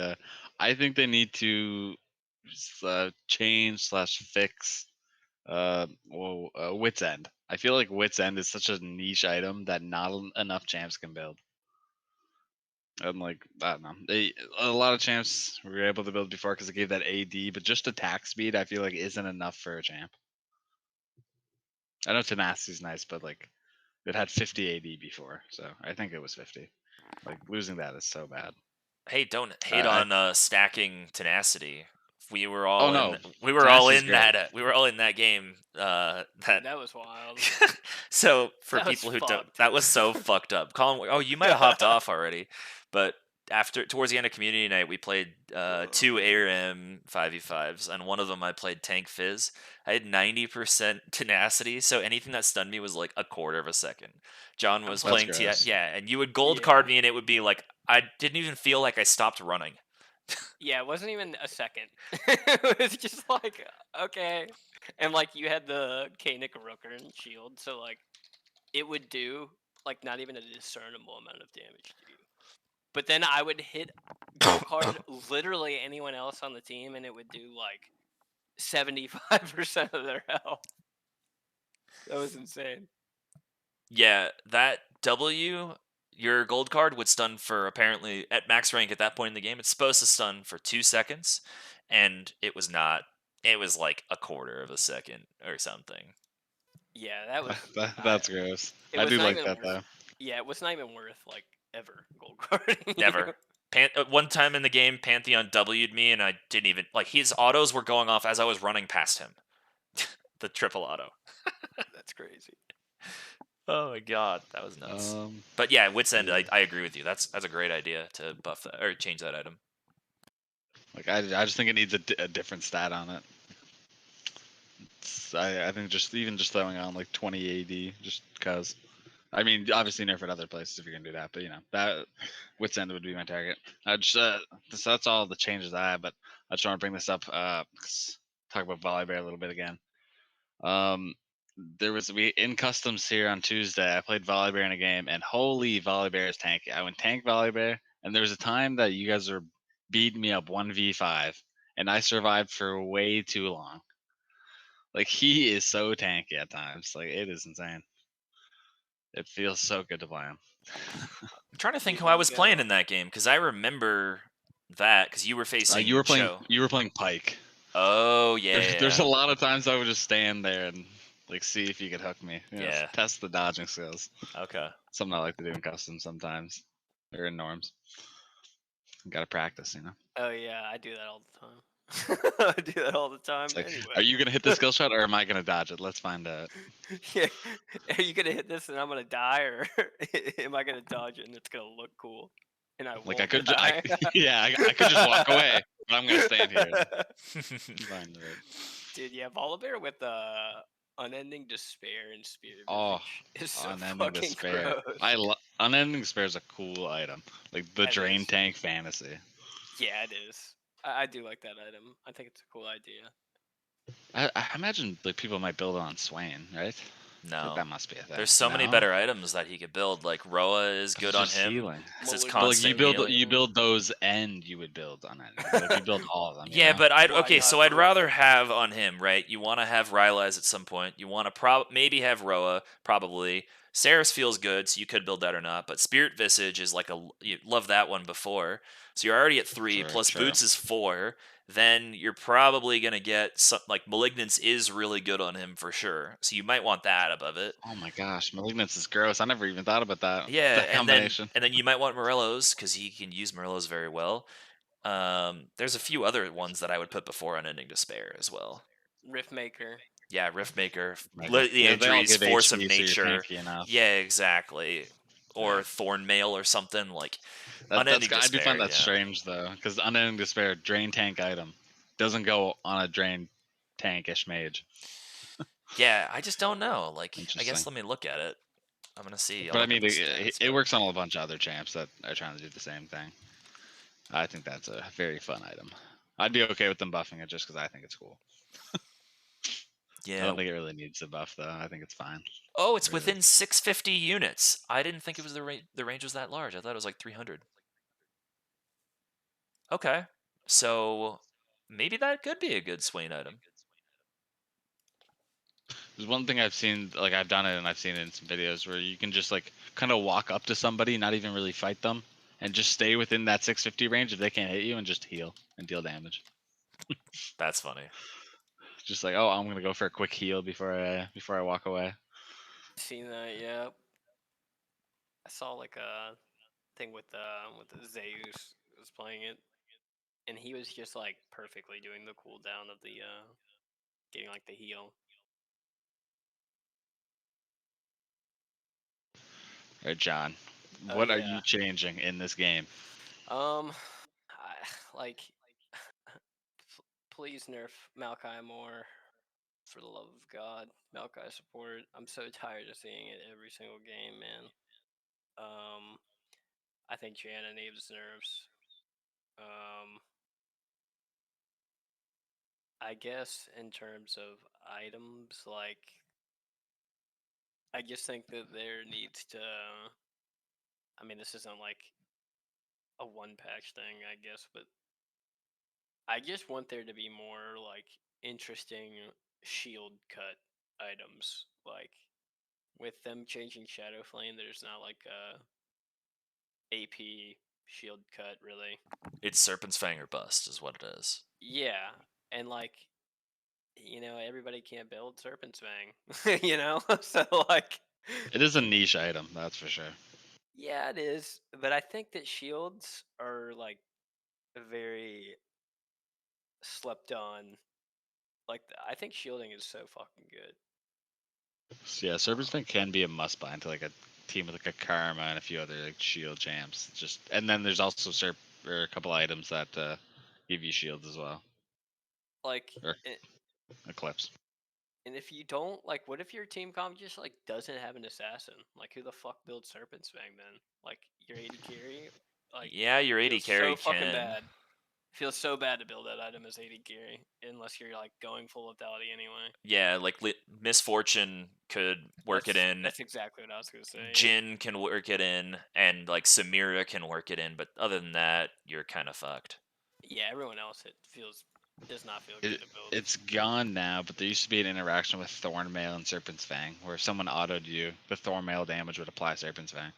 I think they need to change slash fix Wits End. I feel like Wits End is such a niche item that not enough champs can build. And like I don't know, a lot of champs were able to build before because it gave that AD, but just attack speed I feel like isn't enough for a champ. I know Tenacity's nice, but like it had 50 AD before, so I think it was 50. Like losing that is so bad. Hey, don't hate I on stacking tenacity. We were Oh all no, in. We were all Tenacity's in great. that. We were all in that game. That. That was wild. So for That was people who don't, fucked. that was so fucked up. Colin, oh, you might have hopped off already, but towards the end of community night, we played two ARM 5v5s, and one of them I played Tank Fizz. I had 90% tenacity, so anything that stunned me was like a quarter of a second. John was That's playing gross. yeah, and you would gold Yeah. card me, and it would be like I didn't even feel like I stopped running. Yeah, it wasn't even a second. It was just like, okay. And like you had the Kanik Rooker and shield, so like it would do like not even a discernible amount of damage to you. But then I would hit go card literally anyone else on the team and it would do like 75% of their health. That was insane. Yeah, that W, your gold card would stun for apparently at max rank at that point in the game. It's supposed to stun for 2 seconds, and it was not. It was like a quarter of a second or something. Yeah, that was That's gross. it I was do not like even that worth, though. yeah, it was not even worth like ever gold carding. Never. One time in the game, Pantheon W'd me, and I didn't even like his autos were going off as I was running past him. The triple auto. That's crazy. Oh my god, that was nuts. Um, But yeah, Wits End, yeah. I agree with you. That's a great idea to buff that or change that item. Like I just think it needs a different stat on it. I think just throwing on like 20 AD just cause. I mean, obviously nerf at other places if you're gonna do that, but you know that Wits End would be my target. I just that's all the changes I have, but I just want to bring this up. Talk about Volibear a little bit again. There was we in customs here on Tuesday. I played Volibear in a game, and holy Volibear is tanky. I went tank Volibear, and there was a time that you guys were beating me up 1v5, and I survived for way too long. Like he is so tanky at times. Like it is insane. It feels so good to play him. I'm trying to think Dude, who I was playing Vigo. in that game because I remember that because you were facing You were playing. Cho. You were playing Pike. Oh yeah, There's yeah. a lot of times I would just stand there and like see if you could hook me. You know, Yeah. test the dodging skills. Okay. Something I like to do in custom sometimes. Or in norms. Got to practice, you know. Oh yeah, I do that all the time. I do that all the time. It's like, Anyway, are you gonna hit the skill shot or am I gonna dodge it? Let's find out. yeah, are you gonna hit this and I'm gonna die, or am I gonna dodge it and it's gonna look cool and I Like won't I could, die? I could just walk away, but I'm gonna stand here. And find it. Dude, yeah, Volibear with unending despair and spirit Oh, is so unending fucking despair. gross. Unending despair is a cool item. Like the It drain is. tank fantasy. Yeah, it is. I do like that item. I think it's a cool idea. I imagine like people might build it on Swain, right? No. Like, that must be a thing. There's so many No? better items that he could build. Like Roa is But good it's on just him. healing. 'Cause it's Malignant But like constant healing. you build those and you would build on it. Like you build all of them. you Yeah, know? but Why okay, not so I'd both? rather have on him, right? You want to have Rylai's at some point. You want to maybe have Roa, probably. Saris feels good, so you could build that or not. But Spirit Visage is like you love that one before, so you're already at 3. True, Plus true. Boots is 4. Then you're probably gonna get some like Malignance is really good on him for sure. So you might want that above it. Oh my gosh, Malignance is gross. I never even thought about that. Yeah, That combination. and then you might want Morello's because he can use Morello's very well. There's a few other ones that I would put before Unending Despair as well. Riftmaker. Yeah, Riftmaker, Like, the yeah, they all injuries, give Force of HP, so you're Nature. tanky enough. Yeah, exactly. Or Yeah. Thornmail or something like. That's Unending I do Despair, find that yeah. strange though, because Unending Despair drain tank item doesn't go on a drain tankish mage. Yeah, I just don't know. Like, I guess Interesting. let me look at it. I'm gonna see. I'll But I look mean, at the stats, it but- works on a bunch of other champs that are trying to do the same thing. I think that's a very fun item. I'd be okay with them buffing it just because I think it's cool. I Yeah. don't think it really needs a buff though. I think it's fine. Oh, it's Where it within is. 650 units. I didn't think it was the range was that large. I thought it was like 300. Okay. So maybe that could be a good Swain item. There's one thing I've seen, like I've done it and I've seen it in some videos where you can just like kind of walk up to somebody, not even really fight them, and just stay within that 650 range if they can't hit you, and just heal and deal damage. That's funny. Just like, oh, I'm gonna go for a quick heal before I walk away. Seen that? Yeah. I saw like a thing with the Zeus was playing it, and he was just like perfectly doing the cooldown of the getting like the heal. All right, John, Oh what are yeah. you changing in this game? Like, please nerf Maokai more, for the love of God. Maokai support. I'm so tired of seeing it every single game, man. I think Janna needs nerfs. I guess in terms of items, like, I just think that there needs to. I mean, this isn't like a one patch thing, I guess, but I just want there to be more like interesting shield cut items. Like, with them changing Shadow Flame, there's not like a AP shield cut really. It's Serpent's Fang or bust is what it is. Yeah, and like, everybody can't build Serpent's Fang, so like, It is a niche item, that's for sure. yeah, it is. But I think that shields are like very slept on. Like, I think shielding is so fucking good. So yeah, Serpent's Fang can be a must buy into like a team with like a Karma and a few other like shield champs. Just and then there's also or a couple items that give you shields as well, Like, or Eclipse. and if you don't, like, what if your team comp just like doesn't have an assassin? Like, who the fuck builds Serpent's Fang then? Like, your AD carry, like, Yeah, your AD feels carry so fucking can. bad. Feels so bad to build that item as AD carry, unless you're like going full lethality anyway. Yeah, like Misfortune could work it in. That's exactly what I was gonna say. Jin can work it in, and like Samira can work it in. But other than that, you're kind of fucked. Yeah, everyone else does not feel good to build. It's gone now, but there used to be an interaction with Thornmail and Serpent's Fang, where if someone autoed you, the Thornmail damage would apply Serpent's Fang.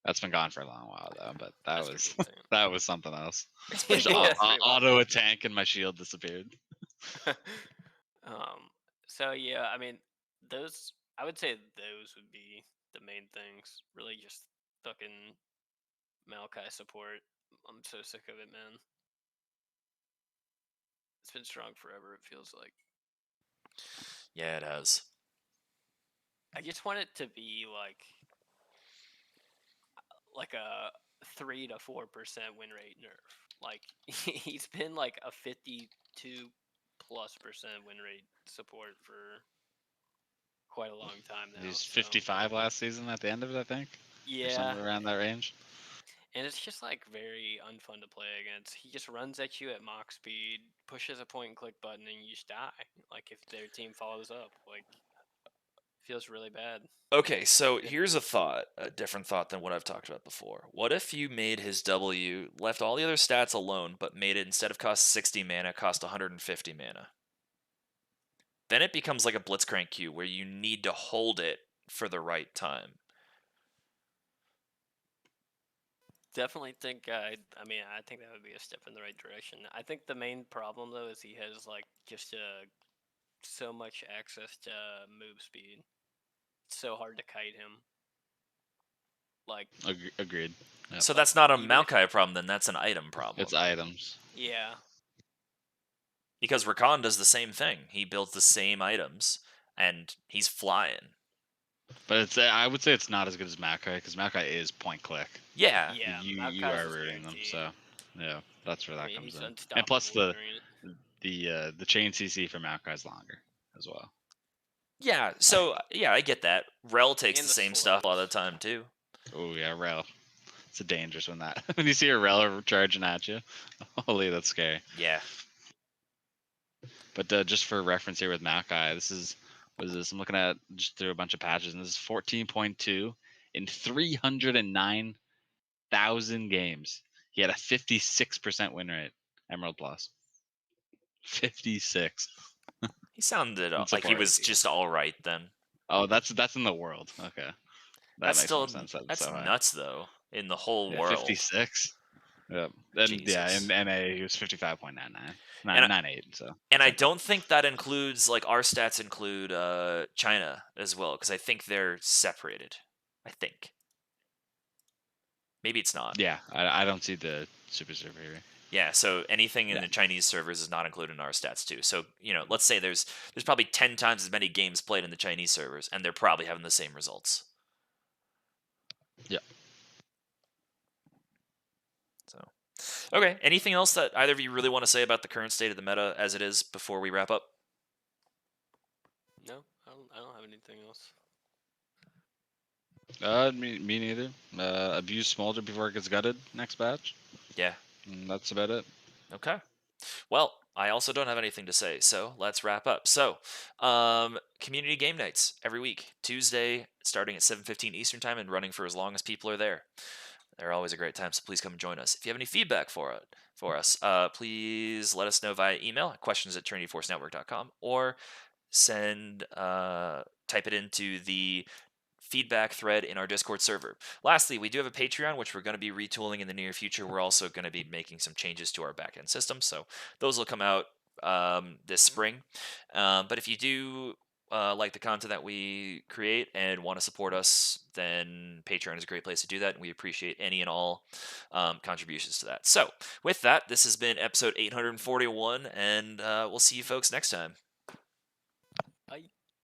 That's been gone for a long while though, but That's was pretty insane. that was something else. It's pretty Just cool. That's pretty wild. auto a tank and my shield disappeared. So yeah, I mean, I would say those would be the main things. Really, just fucking Maokai support. I'm so sick of it, man. It's been strong forever. It feels like. Yeah, it has. I just want it to be like a 3 to 4% win rate nerf. Like, he's been like a 52+% win rate support for quite a long time now. He's so- 55 last season at the end of it, I think. Or Yeah, somewhere around that range. and it's just like very unfun to play against. He just runs at you at mock speed, pushes a point and click button, and you just die. Like, if their team follows up, like, feels really bad. Okay, so here's a different thought than what I've talked about before. What if you made his W, left all the other stats alone, but made it instead of cost 60 mana, cost 150 mana? Then it becomes like a Blitzcrank Q where you need to hold it for the right time. Definitely think I think that would be a step in the right direction. I think the main problem though is he has like just so much access to move speed. It's so hard to kite him. Like, Agreed. Yep. So that's not a even if- Maokai problem, then that's an item problem. It's items. yeah, Because Rakan does the same thing. He builds the same items, and he's flying. But it's I would say it's not as good as Maokai, because Maokai is point click. Yeah. yeah. You Maokai's are is rooting them, guaranteed. so yeah, that's where that I mean, comes he's in. unstoppable And plus the during it. the chain CC for Maokai is longer as well. Yeah, so, yeah, I get that. Rel takes And the the same stuff a lot of slows. the time, too. Oh yeah, Rel. It's a dangerous when that when you see a Rel charging at you. Holy, that's scary. Yeah. But just for reference here with Mackay, this is what is this? I'm looking at just through a bunch of patches, and this is 14.2 in 309,000 games. He had a 56% win rate. Emerald Plus, 56. He sounded In like he support was review. just all right then. Oh, that's in the world. Okay, that That's makes more still sense. That's that's so high. nuts though in the whole Yeah, world. 56. Yep. And yeah, Jesus. in NA he was 55.99, And 98. So And I same thing. don't think that includes like our stats include China as well because I think they're separated. I think maybe it's not. Yeah, I don't see the super server here. Yeah, so anything in Yeah. the Chinese servers is not included in our stats too. So let's say there's probably 10 times as many games played in the Chinese servers, and they're probably having the same results. Yeah. So, okay, anything else that either of you really want to say about the current state of the meta as it is before we wrap up? No, I don't have anything else. Me neither. Abuse Smolder before it gets gutted next batch. Yeah. And that's about it. Okay. Well, I also don't have anything to say, so let's wrap up. So, community game nights every week, Tuesday, starting at 7:15 Eastern Time and running for as long as people are there. They're always a great time, so please come and join us. If you have any feedback for us, please let us know via email at questions@trinityforcenetwork.com or type it into the feedback thread in our Discord server. Lastly, we do have a Patreon, which we're going to be retooling in the near future. We're also going to be making some changes to our backend system, so those will come out this spring. But if you do like the content that we create and want to support us, then Patreon is a great place to do that, and we appreciate any and all contributions to that. So, with that, this has been episode 841, and we'll see you folks next time.